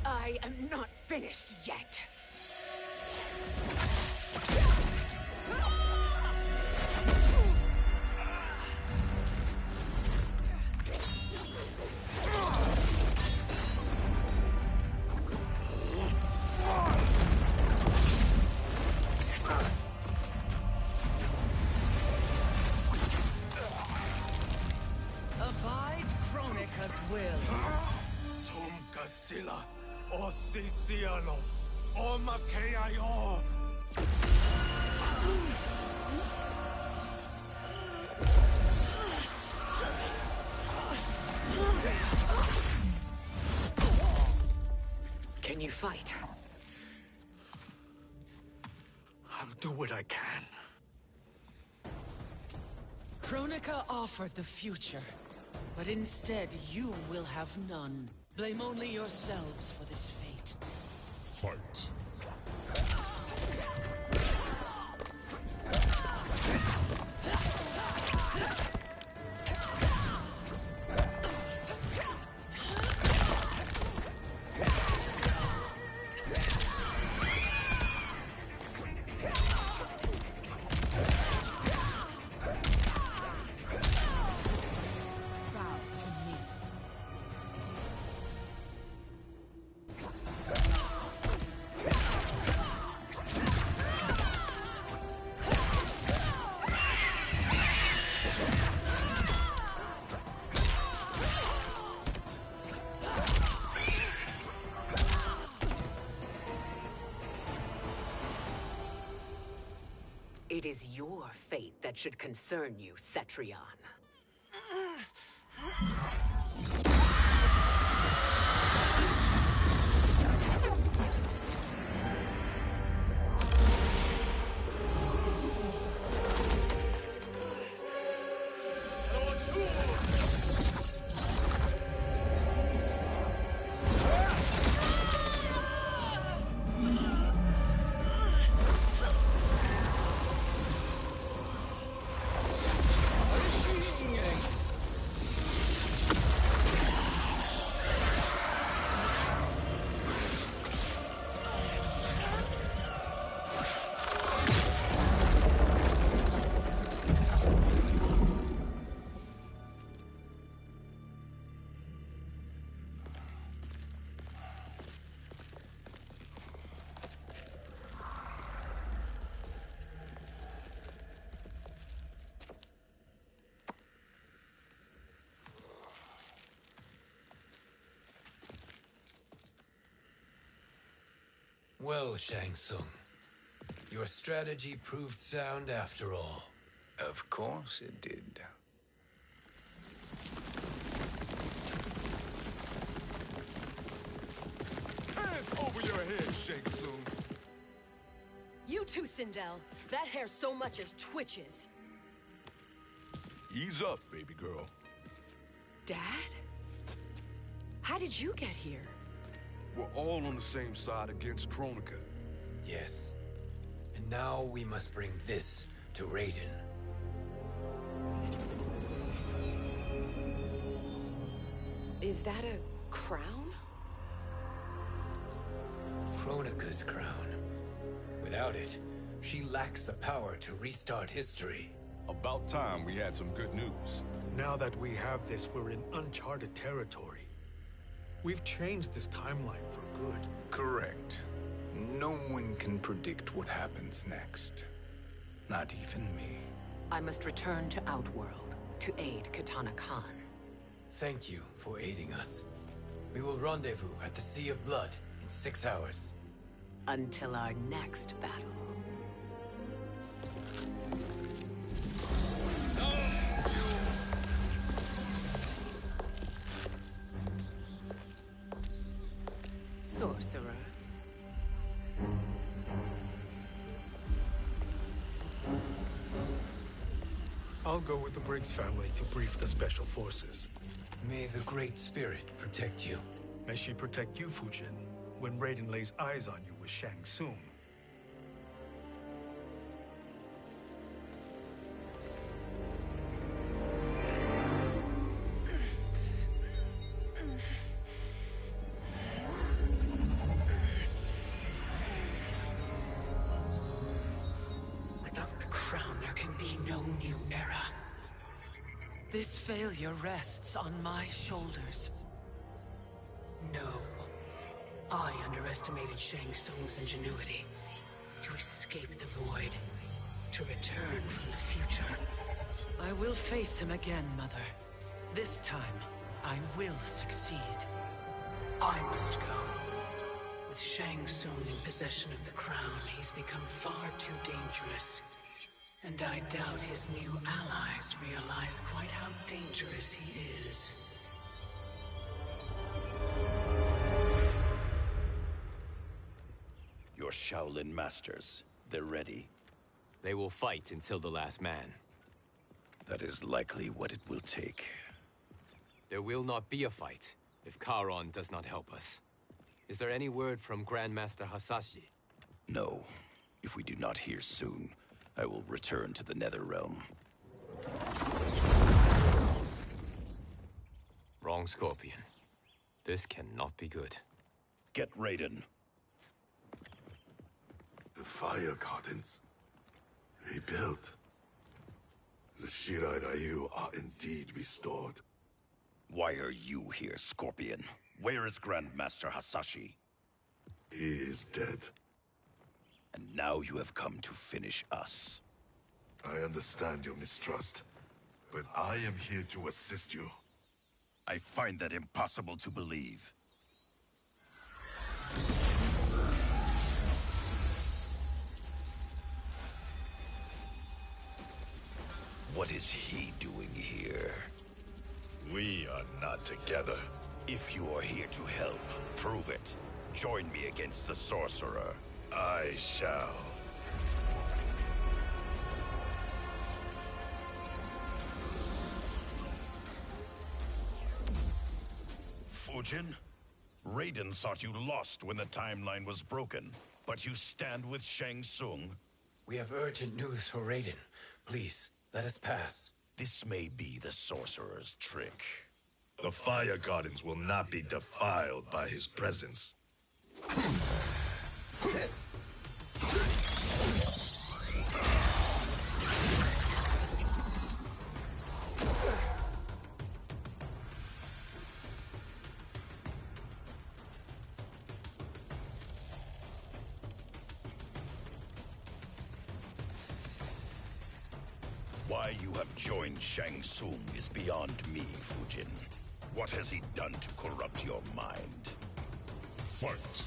I am not finished yet. Abide Kronika's will. Sila, o Siciano, o Makeayo. Can you fight? I'll do what I can. Kronika offered the future, but instead you will have none. Blame only yourselves for this fate. Fight. It is your fate that should concern you, Cetrion. Well, Shang Tsung, your strategy proved sound after all. Of course it did. Hands over your head, Shang Tsung. You too, Sindel. That hair so much as twitches. Ease up, baby girl. Dad? How did you get here? We're all on the same side against Kronika. Yes. And now we must bring this to Raiden. Is that a crown? Kronika's crown. Without it, she lacks the power to restart history. About time we had some good news. Now that we have this, we're in uncharted territory. We've changed this timeline for good. Correct. No one can predict what happens next. Not even me. I must return to Outworld to aid Katana Khan. Thank you for aiding us. We will rendezvous at the Sea of Blood in 6 hours. Until our next battle. Sorcerer. I'll go with the Briggs family to brief the Special Forces. May the Great Spirit protect you. May she protect you, Fujin, when Raiden lays eyes on you with Shang Tsung. Without the crown, there can be no new era. This failure rests on my shoulders. No. I underestimated Shang Tsung's ingenuity. To escape the void. To return from the future. I will face him again, Mother. This time, I will succeed. I must go. With Shang Tsung in possession of the crown, he's become far too dangerous. And I doubt his new allies realize quite how dangerous he is. Your Shaolin masters, they're ready. They will fight until the last man. That is likely what it will take. There will not be a fight if Charon does not help us. Is there any word from Grandmaster Hasashi? No. If we do not hear soon, I will return to the Netherrealm. Wrong, Scorpion. This cannot be good. Get Raiden. The Fire Gardens. Rebuilt. The Shirai Ryu are indeed restored. Why are you here, Scorpion? Where is Grandmaster Hasashi? He is dead. And now you have come to finish us. I understand your mistrust, but I am here to assist you. I find that impossible to believe. What is he doing here? We are not together. If you are here to help, prove it. Join me against the Sorcerer. I shall. Fujin? Raiden thought you lost when the timeline was broken, but you stand with Shang Tsung. We have urgent news for Raiden. Please, let us pass. This may be the Sorcerer's trick. The Fire Gardens will not be defiled by his presence. Why you have joined Shang Tsung is beyond me, Fujin. What has he done to corrupt your mind? Fight!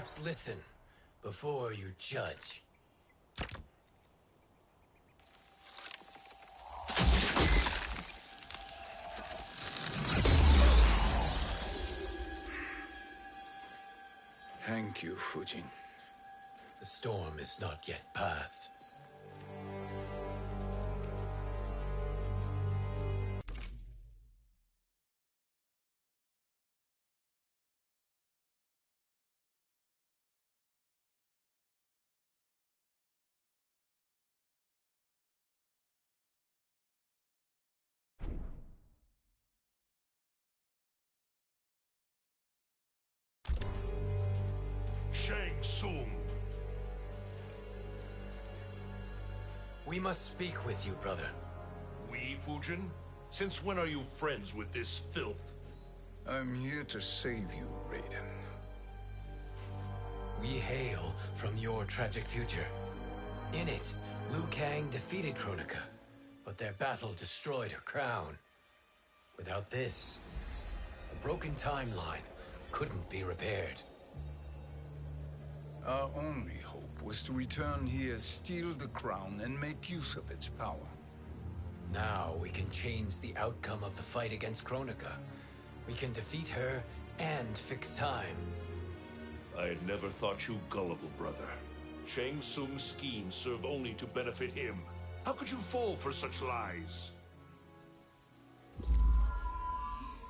Perhaps listen before you judge. Thank you, Fujin. The storm is not yet past. Shang Tsung. We must speak with you, brother. We, Fujin? Since when are you friends with this filth? I'm here to save you, Raiden. We hail from your tragic future. In it, Liu Kang defeated Kronika, but their battle destroyed her crown. Without this, a broken timeline couldn't be repaired. Our only hope was to return here, steal the crown, and make use of its power. Now we can change the outcome of the fight against Kronika. We can defeat her and fix time. I had never thought you gullible, brother. Shang Tsung's schemes serve only to benefit him. How could you fall for such lies?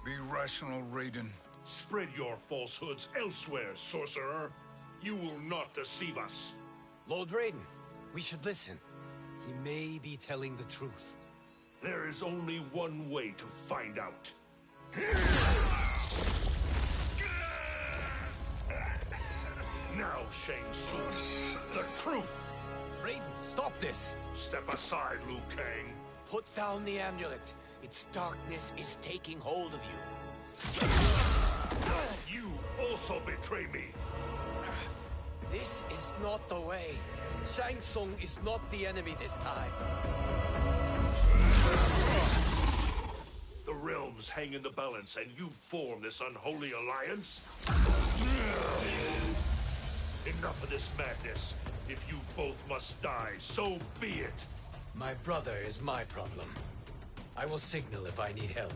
Be rational, Raiden. Spread your falsehoods elsewhere, sorcerer. You will not deceive us. Lord Raiden, we should listen. He may be telling the truth. There is only one way to find out. Now, Shang Tsung, the truth! Raiden, stop this! Step aside, Liu Kang. Put down the amulet. Its darkness is taking hold of you. You also betray me. This is not the way. Shang Tsung is not the enemy this time. The realms hang in the balance, and you form this unholy alliance? Enough of this madness. If you both must die, so be it. My brother is my problem. I will signal if I need help.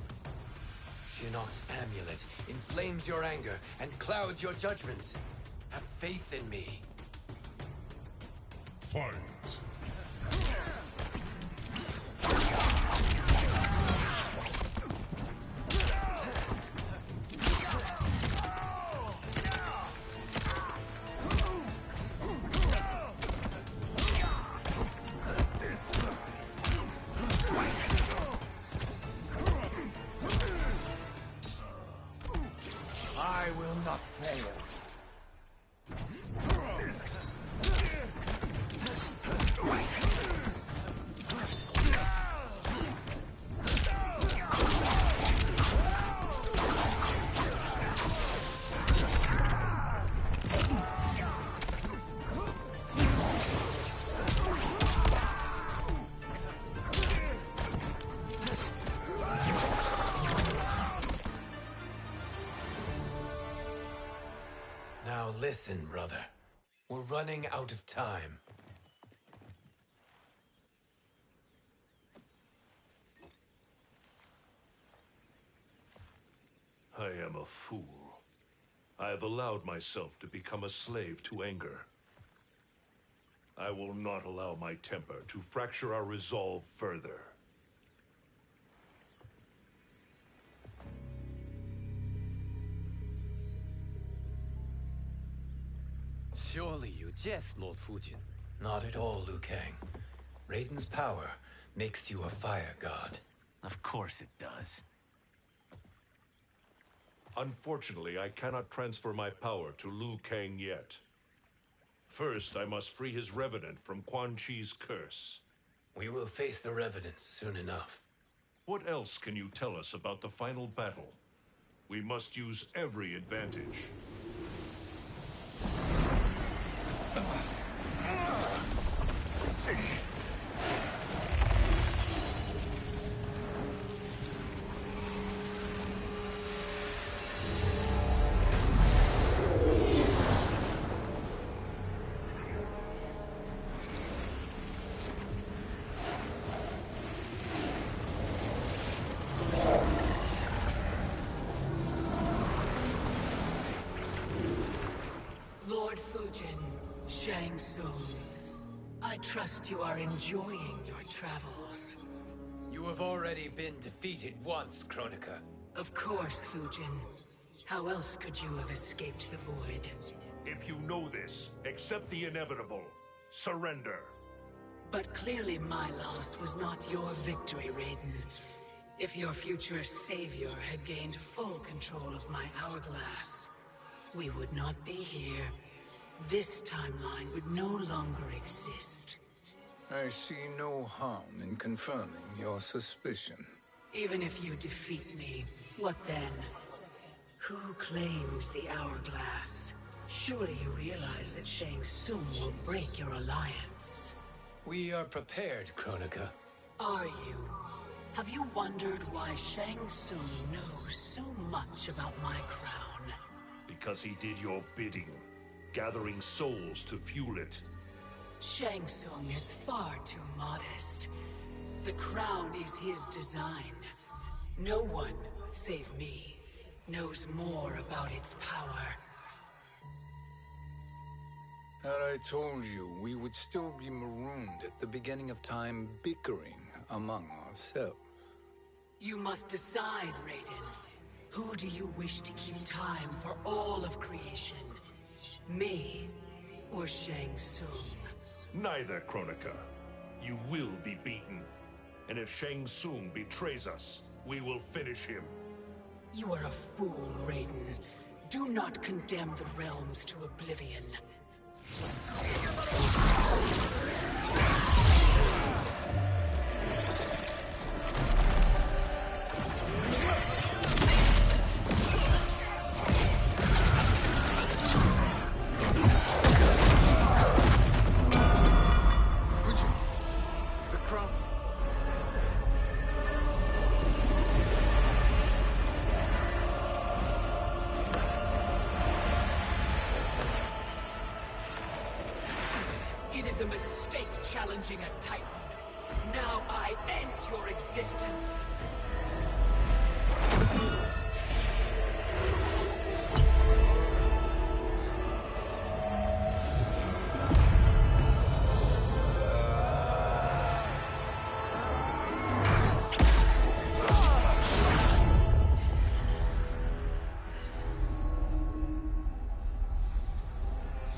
Shinnok's amulet inflames your anger and clouds your judgments. Have faith in me. Fight. I will not fail. Now listen, brother. We're running out of time. I am a fool. I have allowed myself to become a slave to anger. I will not allow my temper to fracture our resolve further. Surely you jest, Lord Fujin. Not at all, Liu Kang. Raiden's power makes you a fire god. Of course it does. Unfortunately, I cannot transfer my power to Liu Kang yet. First, I must free his revenant from Quan Chi's curse. We will face the revenants soon enough. What else can you tell us about the final battle? We must use every advantage. Shang Tsung, I trust you are enjoying your travels. You have already been defeated once, Kronika. Of course, Fujin. How else could you have escaped the void? If you know this, accept the inevitable. Surrender. But clearly my loss was not your victory, Raiden. If your future savior had gained full control of my hourglass, we would not be here. This timeline would no longer exist. I see no harm in confirming your suspicion. Even if you defeat me, what then? Who claims the hourglass? Surely you realize that Shang Tsung will break your alliance. We are prepared, Kronika. Are you? Have you wondered why Shang Tsung knows so much about my crown? Because he did your bidding, gathering souls to fuel it. Shang Tsung is far too modest. The crown is his design. No one, save me, knows more about its power. Had I told you, we would still be marooned at the beginning of time, bickering among ourselves. You must decide, Raiden. Who do you wish to keep time for all of creation? Me or Shang Tsung? Neither, Kronika. You will be beaten. And if Shang Tsung betrays us, we will finish him. You are a fool, Raiden. Do not condemn the realms to oblivion. The crown. It is a mistake challenging a Titan. Now I end your existence.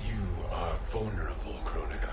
You are vulnerable, Kronika.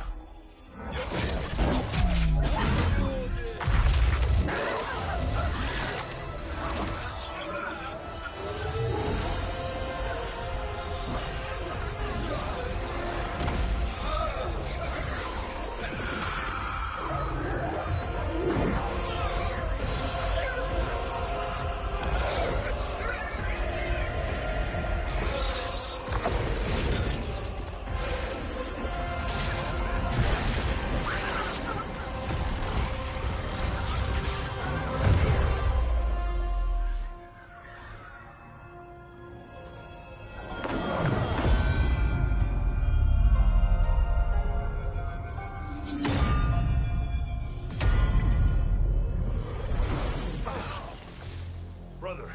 Brother,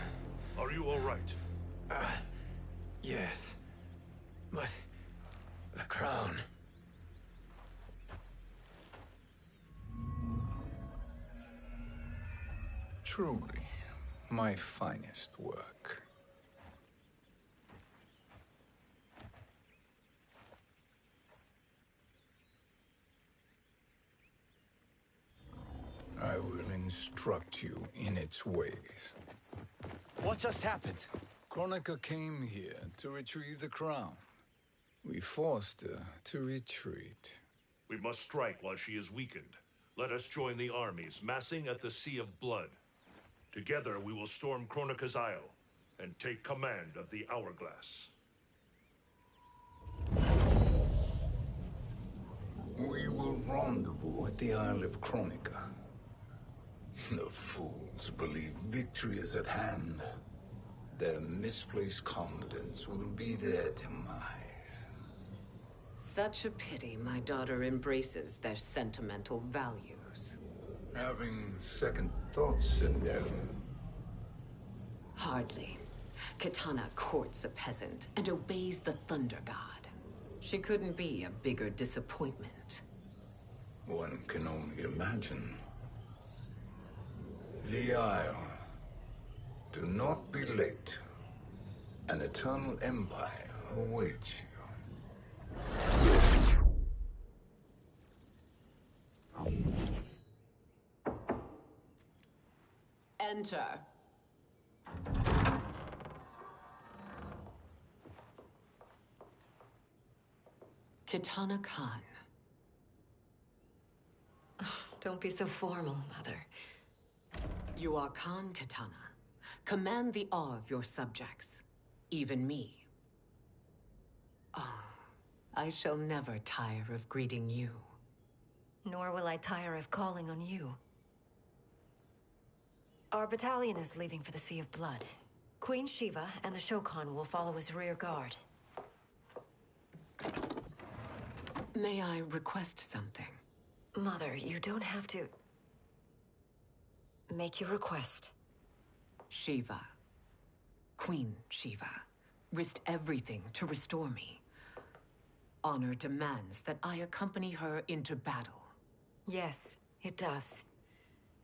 are you all right? Yes. But... the crown... Truly, my finest work. I will instruct you in its ways. What just happened? Kronika came here to retrieve the crown. We forced her to retreat. We must strike while she is weakened. Let us join the armies, massing at the Sea of Blood. Together we will storm Kronika's Isle and take command of the Hourglass. We will rendezvous at the Isle of Kronika. The fools believe victory is at hand. Their misplaced confidence will be their demise. Such a pity my daughter embraces their sentimental values. Having second thoughts, Sindel. Hardly. Kitana courts a peasant and obeys the Thunder God. She couldn't be a bigger disappointment. One can only imagine. The Isle. Do not be late. An eternal empire awaits you. Enter. Kitana Khan. Don't be so formal, Mother. You are Khan Kitana. Command the awe of your subjects. Even me. Oh, I shall never tire of greeting you. Nor will I tire of calling on you. Our battalion is leaving for the Sea of Blood. Queen Shiva and the Shokan will follow as rear guard. May I request something? Mother, you don't have to... make your request. Shiva. Queen Shiva. Risked everything to restore me. Honor demands that I accompany her into battle. Yes, it does.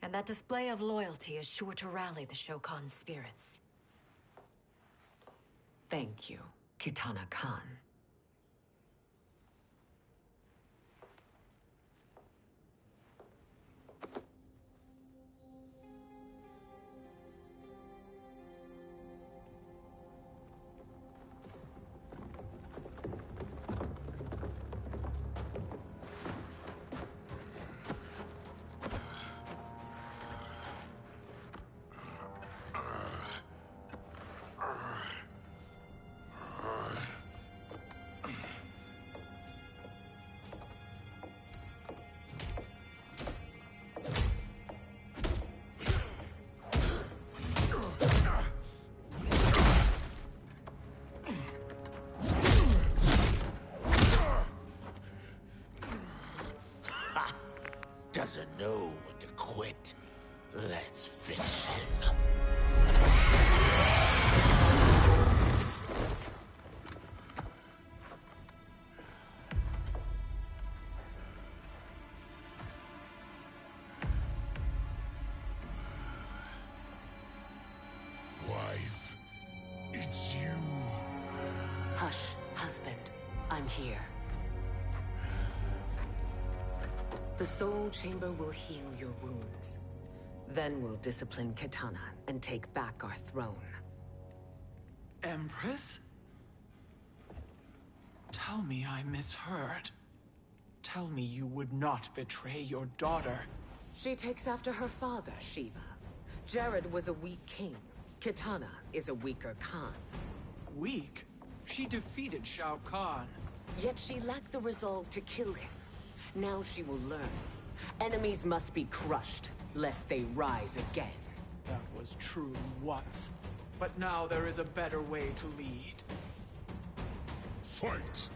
And that display of loyalty is sure to rally the Shokan spirits. Thank you, Kitana Khan. Doesn't know when to quit. Let's finish him. Wife, it's you. Hush, husband. I'm here. The Soul Chamber will heal your wounds. Then we'll discipline Kitana and take back our throne. Empress? Tell me I misheard. Tell me you would not betray your daughter. She takes after her father, Shiva. Jared was a weak king. Kitana is a weaker Khan. Weak? She defeated Shao Kahn. Yet she lacked the resolve to kill him. Now she will learn. Enemies must be crushed, lest they rise again. That was true once. But now there is a better way to lead. Fight!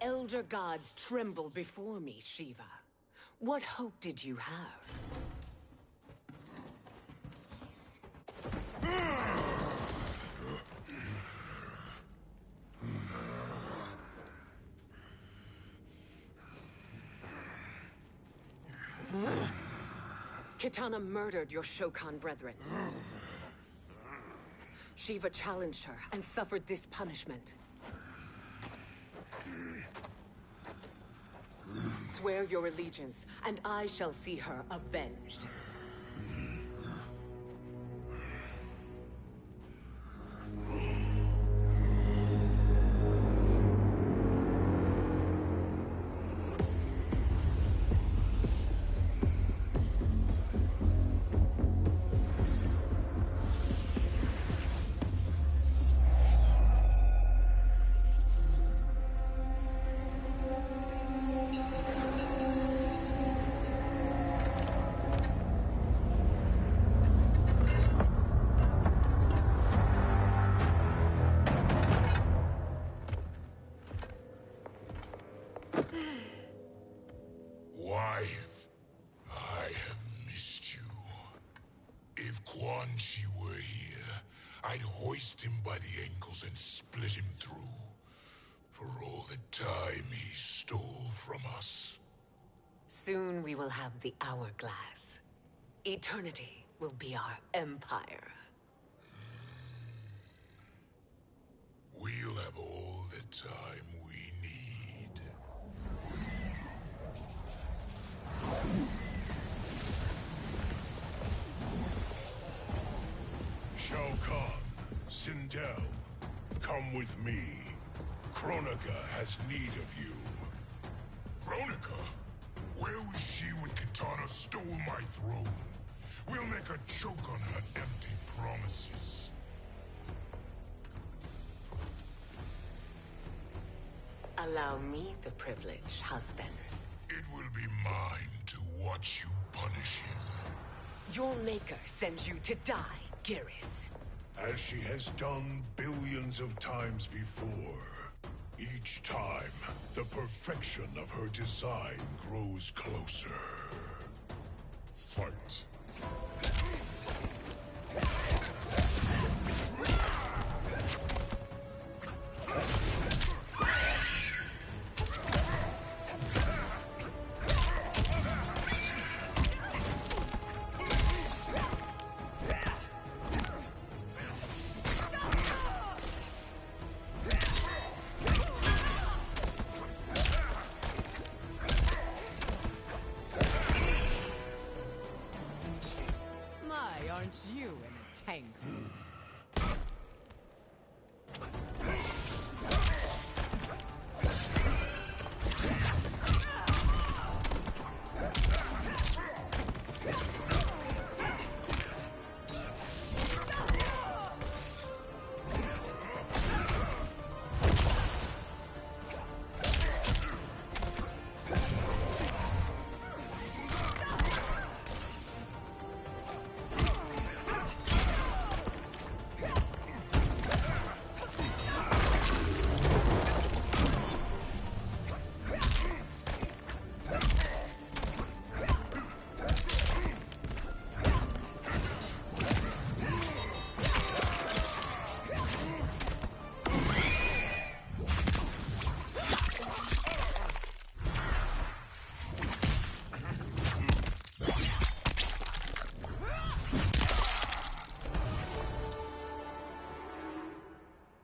Elder gods tremble before me, Shiva. What hope did you have? Kitana murdered your Shokan brethren. Shiva challenged her and suffered this punishment. Swear your allegiance, and I shall see her avenged. Wife, I have missed you. If Quan Chi were here, I'd hoist him by the ankles and split him through. For all the time he stole from us. Soon we will have the hourglass. Eternity will be our empire. We'll have all the time we need. Shao Kahn, Sindel, come with me. Kronika has need of you. Kronika? Where was she when Kitana stole my throne? We'll make a choke on her empty promises. Allow me the privilege, husband. It will be mine to watch you punish him. Your maker sends you to die, Geras. As she has done billions of times before. Each time, the perfection of her design grows closer. Fight. Aren't you in a tank?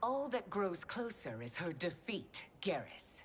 All that grows closer is her defeat, Geras.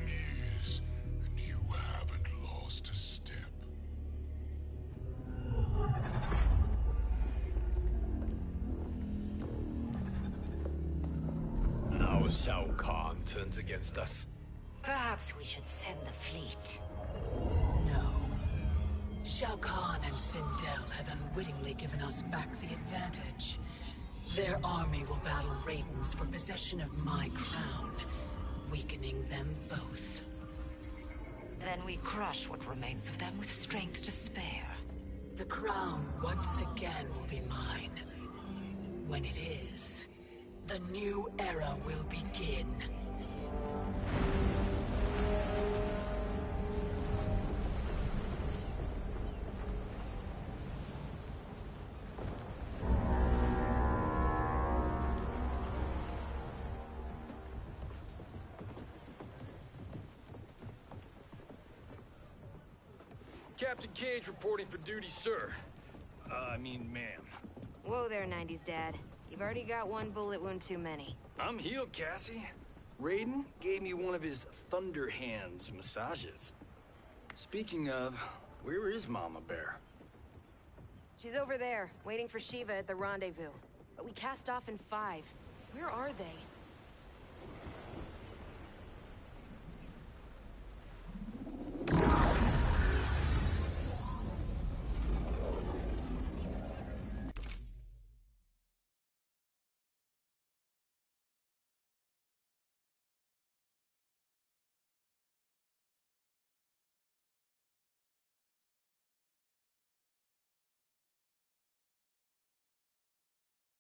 Years, and you haven't lost a step. Now Shao Kahn turns against us. Perhaps we should send the fleet. No. Shao Kahn and Sindel have unwittingly given us back the advantage. Their army will battle Raidens for possession of my crown, weakening them both. Then we crush what remains of them with strength to spare. The crown once again will be mine. When it is, the new era will begin. Captain Cage reporting for duty, sir. Ma'am. Whoa there, 90s Dad. You've already got one bullet wound too many. I'm healed, Cassie. Raiden gave me one of his Thunder Hands massages. Speaking of, where is Mama Bear? She's over there, waiting for Shiva at the rendezvous. But we cast off in 5. Where are they?